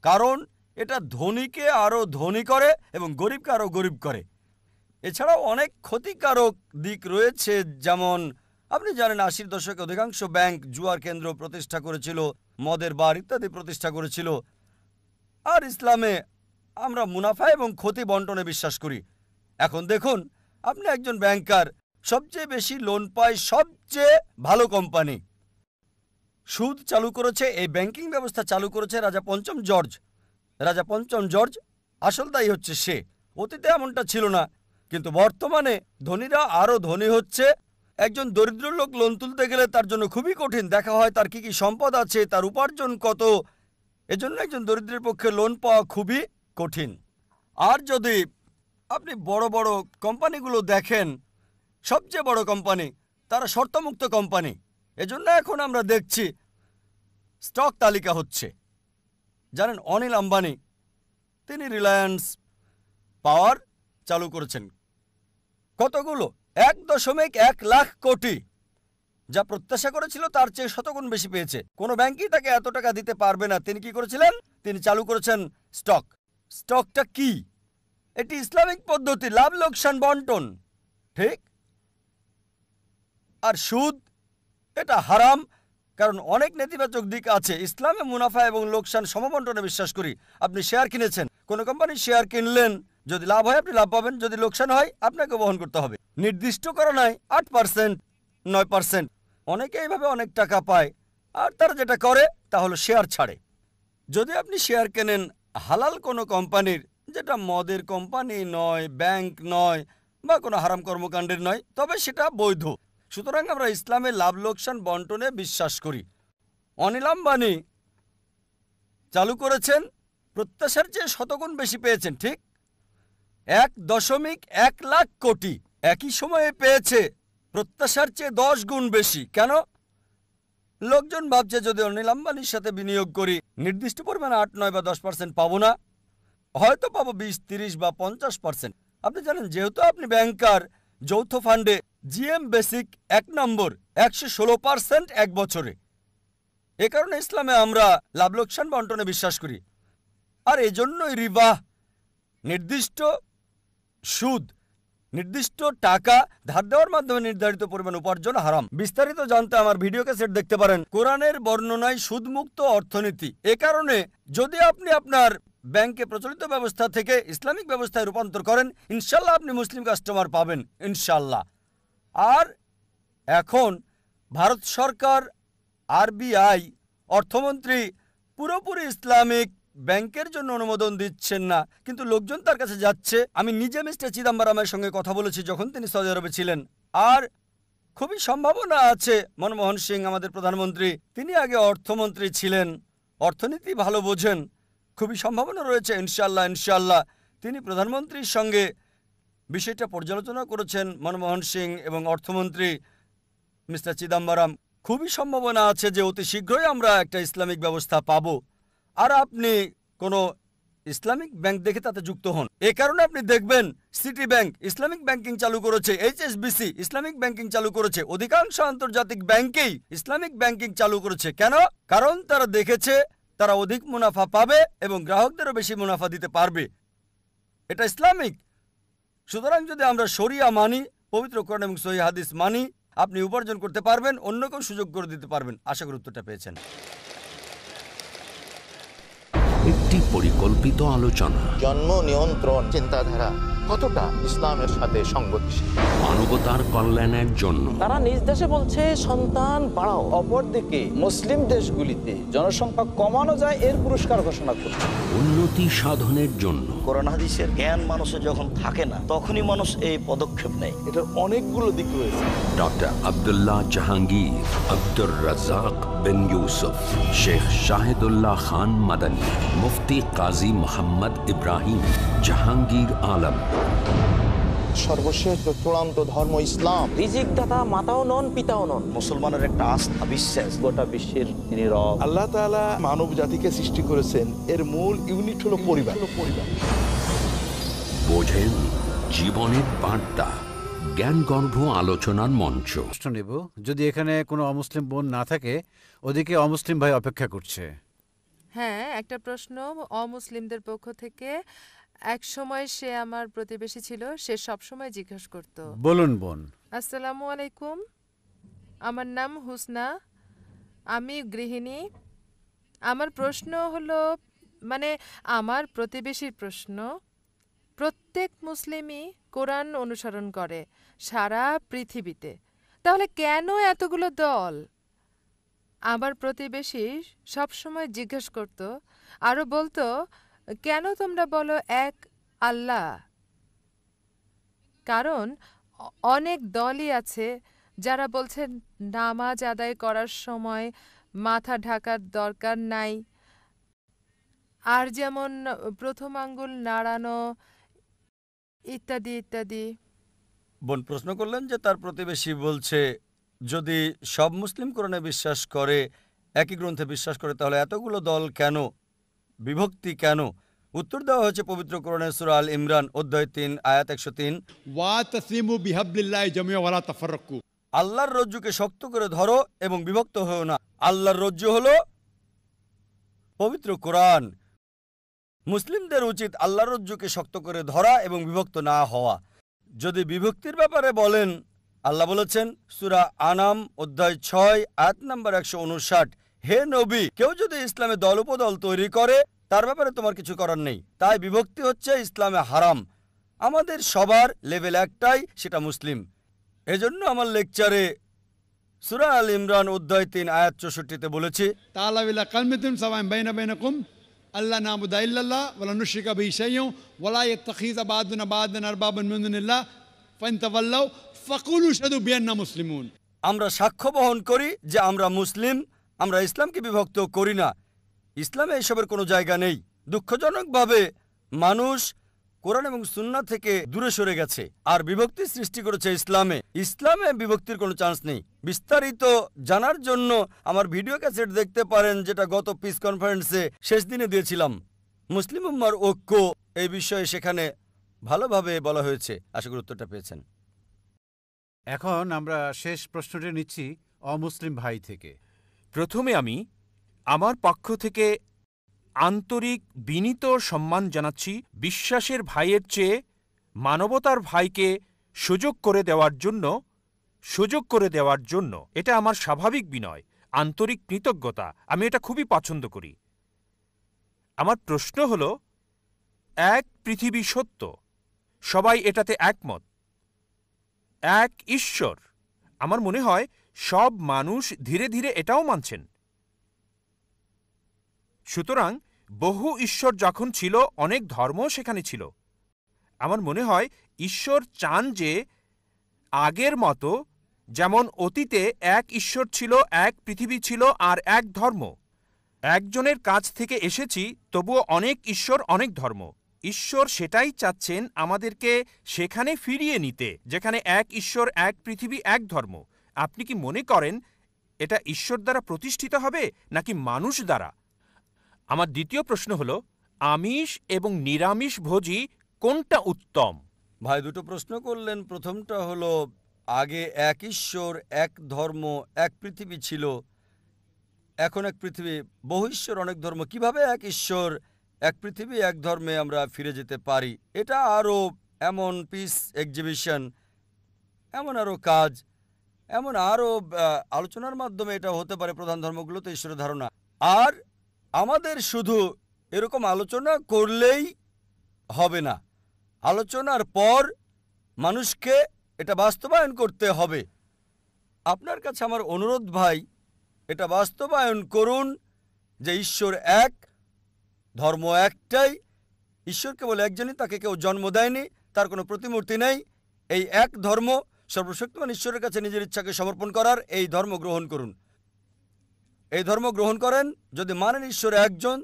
কারণ এটা ধনীকে আরও ধনী করে এবং গরিবকে আরও গরিব করে। এছাড়াও অনেক ক্ষতিকারক দিক রয়েছে, যেমন আপনি জানেন ৮০ দশকে অধিকাংশ ব্যাংক জুয়ার কেন্দ্র প্রতিষ্ঠা করেছিল, মদের বার ইত্যাদি প্রতিষ্ঠা করেছিল। আর ইসলামে আমরা মুনাফা এবং ক্ষতি বন্টনে বিশ্বাস করি। এখন দেখুন, আপনি একজন ব্যাংকার, সবচেয়ে বেশি লোন পায় সবচেয়ে ভালো কোম্পানি। সুদ চালু করেছে, এই ব্যাংকিং ব্যবস্থা চালু করেছে রাজা পঞ্চম জর্জ। রাজা পঞ্চম জর্জ আসল দায়ী হচ্ছে সে। অতীতে এমনটা ছিল না, কিন্তু বর্তমানে ধনীরা আরও ধনী হচ্ছে। একজন দরিদ্র লোক লোন তুলতে গেলে তার জন্য খুবই কঠিন। দেখা হয় তার কি কি সম্পদ আছে, তার উপার্জন কত। এজন্য একজন দরিদ্রের পক্ষে লোন পাওয়া খুবই কঠিন। আর যদি আপনি বড় বড় কোম্পানিগুলো দেখেন, সবচেয়ে বড় কোম্পানি তারা শর্তমুক্ত কোম্পানি। এজন্য এখন আমরা দেখছি স্টক তালিকা হচ্ছে। জানেন অনিল আম্বানি, তিনি রিলায়েন্স পাওয়ার চালু করেছেন। কতগুলো? ১.১ লাখ কোটি। যা প্রত্যাশা করেছিল তার চেয়ে শতগুণ বেশি পেয়েছে। কোনো ব্যাংকই তাকে এত টাকা দিতে পারবে না। তিনি কি করেছিলেন? তিনি চালু করেছেন স্টক। স্টকটা কি? এটি ইসলামিক পদ্ধতি, লাভ লোকসান বন্টন, ঠিক? আর সুদ এটা হারাম, কারণ অনেক নেতিবাচক দিক আছে। ইসলামে মুনাফা এবং লোকসান সমবন্টনে বিশ্বাস করি। আপনি শেয়ার কিনেছেন, কোনো কোম্পানির শেয়ার কিনলেন, যদি লাভ হয় আপনি লাভ পাবেন, যদি লোকসান হয় আপনাকে বহন করতে হবে। নির্দিষ্ট করা নাই 8%, 9%। অনেকে এইভাবে অনেক টাকা পায়। আর তারা যেটা করে তা হলো শেয়ার ছাড়ে। যদি আপনি শেয়ার কেনেন হালাল কোনো কোম্পানির, যেটা মদের কোম্পানি নয়, ব্যাংক নয়, বা কোনো হারাম কর্মকাণ্ডের নয়, তবে সেটা বৈধ। সুতরাং আমরা ইসলামে লাভ লোকসান বন্টনে বিশ্বাস করি। অনিল আম্বানি চালু করেছেন, প্রত্যাশার চেয়ে শতগুণ বেশি পেয়েছেন, ঠিক? ১.১ লাখ কোটি একই সময়ে পেয়েছে, প্রত্যাশার চেয়ে 10 গুণ বেশি। কেন? লোকজন ভাবছে যদি অনিল আম্বানির সাথে বিনিয়োগ করি নির্দিষ্ট পরিমাণে 8, 9 বা 10% পাবো না, হয়তো পাবো 20, 30 বা 50%। আপনি জানেন, যেহেতু আপনি ব্যাংকার, যৌথ ফান্ডে জিএম বেসিক 1 নম্বর 116% এক বছরে। এ কারণে ইসলামে আমরা লাভ লোকসান বন্টনে বিশ্বাস করি। আর এজন্যই রিবা, নির্দিষ্ট সুদ, নির্দিষ্ট টাকা ধার দেওয়ার মাধ্যমে নির্ধারিত পরিমাণ উপার্জন হারাম। বিস্তারিত জানতে আমার ভিডিও ক্যাসেট দেখতে পারেন। কোরআনের বর্ণনায় সুদমুক্ত অর্থনীতি। এ কারণে যদি আপনি আপনার ব্যাংকে প্রচলিত ব্যবস্থা থেকে ইসলামিক ব্যবস্থায় রূপান্তর করেন, ইনশাল্লাহ আপনি মুসলিম কাস্টমার পাবেন, ইনশাল্লাহ। আর এখন ভারত সরকার, আরবিআই, অর্থমন্ত্রী পুরোপুরি ইসলামিক ব্যাংকের জন্য অনুমোদন দিচ্ছেন না, কিন্তু লোকজন তার কাছে যাচ্ছে। আমি নিজে মিস্টার চিদাম্বরমের সঙ্গে কথা বলেছি যখন তিনি সৌদি আরবে ছিলেন। আর খুবই সম্ভাবনা আছে মনমোহন সিং, আমাদের প্রধানমন্ত্রী, তিনি আগে অর্থমন্ত্রী ছিলেন, অর্থনীতি ভালো বোঝেন। খুবই সম্ভাবনা রয়েছে ইনশাল্লাহ, ইনশাল্লাহ তিনি প্রধানমন্ত্রীর সঙ্গে বিষয়টা পর্যালোচনা করেছেন, মনমোহন সিং এবং অর্থমন্ত্রী মিস্টার চিদাম্বরম। খুবই সম্ভাবনা আছে যে অতি শীঘ্রই আমরা একটা ইসলামিক ব্যবস্থা পাব। আর আপনি কোনো ইসলামিক ব্যাংক দেখে তাতে যুক্ত হন। এ কারণে আপনি দেখবেন সিটি ব্যাংক ইসলামিক ব্যাংকিং চালু করেছে, HSBC ইসলামিক ব্যাংকিং চালু করেছে, অধিকাংশ আন্তর্জাতিক ব্যাংকেই ইসলামিক ব্যাংকিং চালু করেছে। কেন? কারণ তারা দেখেছে তারা অধিক মুনাফা পাবে এবং গ্রাহকদেরও বেশি মুনাফা দিতে পারবে। এটা ইসলামিক। সুতরাং যদি আমরা শরিয়া মানি, পবিত্র কোরআন এবং সহিহ হাদিস মানি, আপনি উপার্জন করতে পারবেন, অন্যকেও সুযোগ করে দিতে পারবেন। আশা করি উত্তরটা পেয়েছেন। একটি পরিকল্পিত আলোচনা, জন্ম নিয়ন্ত্রণ চিন্তাধারা কতটা ইসলামের সাথে সংগতিশীল, মানবতার কল্যাণের জন্য। তারা নিজ দেশে বলছে সন্তান বাড়াও, অপরদিকে মুসলিম দেশগুলিতে জনসংখ্যা কমানো যায় এর পুরস্কার ঘোষণা করছে। উন্নতি সাধনের জন্য কোরআন হাদিসের জ্ঞান মানুষের যখন থাকে না, তখনই মানুষ এই পদক্ষেপ নেয়। এটার অনেকগুলো দিক রয়েছে। ডক্টর আব্দুল্লাহ জাহাঙ্গীর, আব্দুর রাজ্জাক বিন ইউসুফ, শেখ শাহিদুল্লাহ খান মাদানী, মুফতি কাজী মোহাম্মদ ইব্রাহিম, জাহাঙ্গীর আলম। সর্বশেষ চূড়ান্ত ধর্ম ইসলাম। রিজিক দাতা মাতাও নন, পিতাও নন। মুসলমানের একটা আস্থা, বিশ্বাস। গোটা বিশ্বের তিনি রব। আল্লাহ তাআলা মানব জাতিকে সৃষ্টি করেছেন, এর মূল ইউনিট হলো পরিবার। বোঝেন জীবনের বার্তা, জ্ঞানগর্ভ আলোচনার মঞ্চ। প্রশ্ন নেব, যদি এখানে কোনো অমুসলিম বোন না থাকে, ওদিকে অমুসলিম ভাই অপেক্ষা করছে। হ্যাঁ, একটা প্রশ্ন অমুসলিমদের পক্ষ থেকে। এক সময় সে আমার প্রতিবেশী ছিল, সে সব সময় জিজ্ঞেস করত। বলুন বোন। আসসালামু আলাইকুম, আমার নাম হুসনা, আমি গৃহিণী। আমার প্রশ্ন হলো, মানে আমার প্রতিবেশীর প্রশ্ন, প্রত্যেক মুসলিমই কোরআন অনুসরণ করে সারা পৃথিবীতে, তাহলে কেন এতগুলো দল? আমার প্রতিবেশী সবসময় জিজ্ঞেস করত, আরও বলতো, কেন তোমরা বলো এক আল্লাহ? কারণ অনেক দলই আছে যারা বলছে নামাজ আদায় করার সময় মাথা ঢাকার দরকার নাই, আর যেমন প্রথম আঙ্গুল নাড়ানো ইত্যাদি ইত্যাদি। বোন প্রশ্ন করলেন যে তার প্রতিবেশী বলছে যদি সব মুসলিম কোরআনে বিশ্বাস করে, একই গ্রন্থে বিশ্বাস করে, তাহলে এতগুলো দল কেন, বিভক্তি কেন? উত্তর দেওয়া হয়েছে পবিত্র কোরআনের সূরা আল ইমরান অধ্যায় 3 আয়াত 103। ওয়াতাসিমু বিহাবলিল্লাহি জামিআ ওয়ালা তাফাররাকু। আল্লাহর রজ্জুকে শক্ত করে ধরো এবং বিভক্ত হও না। আল্লাহর রজ্জু হলো পবিত্র কোরআন। মুসলিমদের উচিত আল্লাহর রজ্জুকে শক্ত করে ধরা এবং বিভক্ত না হওয়া। যদি বিভক্তির ব্যাপারে বলেন, আল্লাহ বলেছেন সূরা আনাম অধ্যায় 6 আয়াত নাম্বার 159, হে নবী, কেউ যদি ইসলামে দল উপদল তৈরি করে তার ব্যাপারে তোমার কিছু করার নেই। তাই বিভক্তি হচ্ছে ইসলামে হারাম। আমাদের সবার লেভেল একটাই, সেটা মুসলিম। এজন্য আমার লেকচারে সূরা আল ইমরান অধ্যায় 3 আয়াত 64-তে বলেছি, তাআলাউ ইলা কালিমাতিন সাওয়াইন বাইনা বাইনাকুম আল্লা না'বুদা ইল্লাল্লাহ ওয়ালা নুশরিকা বিহি শাইয়্যান ওয়ালা ইয়াত্তাখিযা বা'দুনা বা'দান আরবাবান মিন দুনিল্লাহ ফাইন তাওয়াল্লাউ ফাকুলু শাহাদু বিআন্না মুসলিমুন। আমরা সাক্ষ্য বহন করি যে আমরা মুসলিম, আমরা ইসলামকে বিভক্ত করি না। ইসলামে এসবের কোনো জায়গা নেই। দুঃখজনকভাবে মানুষ কোরআন এবং সুন্নাহ থেকে দূরে সরে গেছে আর বিভক্তি সৃষ্টি করেছে ইসলামে। ইসলামে বিভক্তির কোনো চান্স নেই। বিস্তারিত জানার জন্য আমার ভিডিও ক্যাসেট দেখতে পারেন, যেটা গত পিস কনফারেন্সে শেষ দিনে দিয়েছিলাম। মুসলিম উম্মার ঐক্য এই বিষয়ে সেখানে ভালোভাবে বলা হয়েছে। আশা করি উত্তরটা পেয়েছেন। এখন আমরা শেষ প্রশ্নটি নিচ্ছি অমুসলিম ভাই থেকে। প্রথমে আমি আমার পক্ষ থেকে আন্তরিক বিনীত সম্মান জানাচ্ছি বিশ্বাসের ভাইয়ের চেয়ে মানবতার ভাইকে সুযোগ করে দেওয়ার জন্য। এটা আমার স্বাভাবিক বিনয়, আন্তরিক কৃতজ্ঞতা। আমি এটা খুবই পছন্দ করি। আমার প্রশ্ন হল, এক পৃথিবী সত্য, সবাই এটাতে একমত, এক ঈশ্বর। আমার মনে হয় সব মানুষ ধীরে ধীরে এটাও মানছেন। সুতরাং বহু ঈশ্বর যখন ছিল, অনেক ধর্ম সেখানে ছিল। আমার মনে হয় ঈশ্বর চান যে আগের মতো, যেমন অতীতে এক ঈশ্বর ছিল, এক পৃথিবী ছিল আর এক ধর্ম, একজনের কাছ থেকে এসেছি, তবুও অনেক ঈশ্বর, অনেক ধর্ম। ঈশ্বর সেটাই চাচ্ছেন আমাদেরকে সেখানে ফিরিয়ে নিতে, যেখানে এক ঈশ্বর, এক পৃথিবী, এক ধর্ম। আপনি কি মনে করেন এটা ঈশ্বর দ্বারা প্রতিষ্ঠিত হবে নাকি মানুষ দ্বারা? আমার দ্বিতীয় প্রশ্ন হল, আমিষ এবং নিরামিষ ভোজী কোনটা উত্তম? ভাই দুটো প্রশ্ন করলেন। প্রথমটা হলো, আগে এক ঈশ্বর, এক ধর্ম, এক পৃথিবী ছিল, এখন এক পৃথিবী, বহু ঈশ্বর, অনেক ধর্ম। কিভাবে এক ঈশ্বর, এক পৃথিবী, এক ধর্মে আমরা ফিরে যেতে পারি? এটা আরও এমন পিস এক্সিবিশন, এমন আরও কাজ, এমন আরও আলোচনার মাধ্যমে এটা হতে পারে। প্রধান ধর্মগুলোতে ঈশ্বরের ধারণা। আর আমাদের শুধু এরকম আলোচনা করলেই হবে না, আলোচনার পর মানুষকে এটা বাস্তবায়ন করতে হবে। আপনার কাছে আমার অনুরোধ ভাই, এটা বাস্তবায়ন করুন যে ঈশ্বর এক, ধর্ম একটাই, ঈশ্বর কেবল একজনই, তাকে কেউ জন্ম দেয়নি, তার কোনো প্রতিমূর্তি নেই। এই এক ধর্ম, সর্বশক্তিমান ঈশ্বরের কাছে নিজের ইচ্ছাকে সমর্পণ করার এই ধর্ম গ্রহণ করুন। এই ধর্ম গ্রহণ করেন যদি মানেন ঈশ্বর একজন,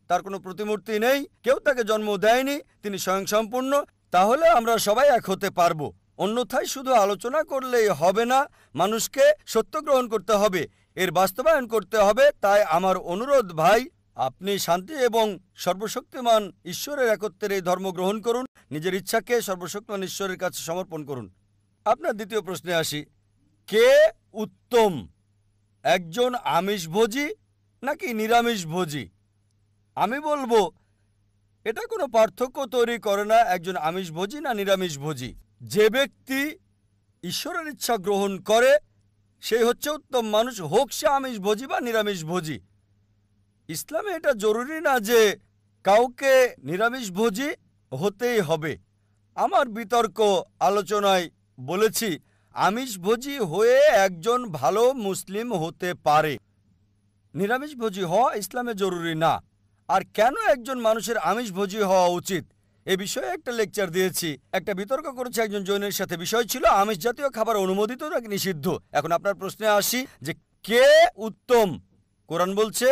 তার কোনো প্রতিমূর্তি নেই, কেউ তাকে জন্ম দেয়নি, তিনি স্বয়ংসম্পূর্ণ, তাহলে আমরা সবাই এক হতে পারবো। অন্যথায় শুধু আলোচনা করলেই হবে না, মানুষকে সত্য গ্রহণ করতে হবে, এর বাস্তবায়ন করতে হবে। তাই আমার অনুরোধ ভাই, আপনি শান্তি এবং সর্বশক্তিমান ঈশ্বরের একত্বের এই ধর্ম গ্রহণ করুন, নিজের ইচ্ছাকে সর্বশক্তিমান ঈশ্বরের কাছে সমর্পণ করুন। আপনার দ্বিতীয় প্রশ্নে আসি, কে উত্তম, একজন আমিষভোজী নাকি নিরামিষভোজী? আমি বলবো এটা কোনো পার্থক্য তৈরি করে না একজন আমিষভোজী না নিরামিষভোজী। যে ব্যক্তি ঈশ্বরের ইচ্ছা গ্রহণ করে সেই হচ্ছে উত্তম মানুষ, হোক সে আমিষভোজী বা নিরামিষভোজী। ইসলামে এটা জরুরি না যে কাউকে নিরামিষভোজী হতেই হবে। আমার বিতর্ক আলোচনায় বলেছি আমিষভোজী হয়ে একজন ভালো মুসলিম হতে পারে, নিরামিষভোজী হওয়া ইসলামে জরুরি না। আর কেন একজন মানুষের আমিষভোজী হওয়া উচিত এ বিষয়ে একটা লেকচার দিয়েছি। একটা বিতর্ক করেছে একজন জৈনের সাথে, বিষয় ছিল আমিষ জাতীয় খাবার অনুমোদিত নাকি নিষিদ্ধ। এখন আপনার প্রশ্নে আসি যে কে উত্তম। কোরআন বলছে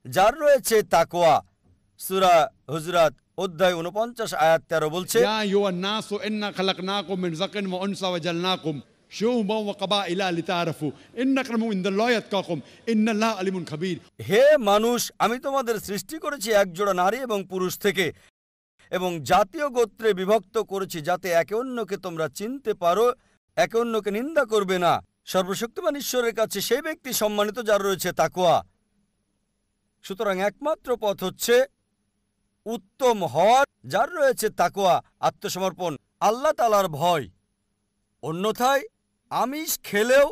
যার রয়েছে তাকওয়া, সূরা হুজরাত অধ্যায় 49 আয়াত 13 বলছে, ইয়া আইয়ুহান নাসু ইন্না খালাকনাকুম মিন যাকারিন ওয়া উনসা ওয়া জালনাকুম শুউবান ওয়া ক্বাবাইলা লিতাআরাফু ইন্না আক্রামাকুম ইনদাল্লাহি আতকাকুম ইন্নাল্লাহা আলিমুন খাবীর। হে মানুষ, আমি তোমাদের সৃষ্টি করেছি একজোড়া নারী এবং পুরুষ থেকে এবং জাতীয় গোত্রে বিভক্ত করেছি যাতে একে অন্যকে তোমরা চিনতে পারো, একে অন্যকে নিন্দা করবে না। সর্বশক্তিমান ঈশ্বরের কাছে সেই ব্যক্তি সম্মানিত যার রয়েছে তাকওয়া। সুতরাং একমাত্র পথ হচ্ছে উত্তম হওয়ার, যার রয়েছে তাকওয়া, আত্মসমর্পণ, আল্লাহ তাআলার ভয়। অন্যথায় আমিষ খেলেও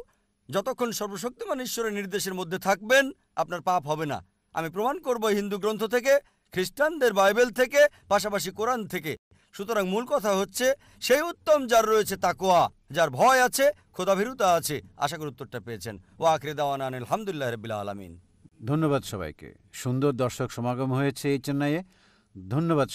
যতক্ষণ সর্বশক্তিমান ঈশ্বরের নির্দেশের মধ্যে থাকবেন আপনার পাপ হবে না। আমি প্রমাণ করব হিন্দু গ্রন্থ থেকে, খ্রিস্টানদের বাইবেল থেকে, পাশাপাশি কোরআন থেকে। সুতরাং মূল কথা হচ্ছে সেই উত্তম যার রয়েছে তাকওয়া, যার ভয় আছে, খোদাভীরুতা আছে। আশা করি উত্তরটা পেয়েছেন। ওয়া আখিরি দাওয়ানা আলহামদুলিল্লাহ রাব্বিল আলামিন। ধন্যবাদ সবাইকে। সুন্দর দর্শক সমাগম হয়েছে এই চেন্নাইয়ে। ধন্যবাদ।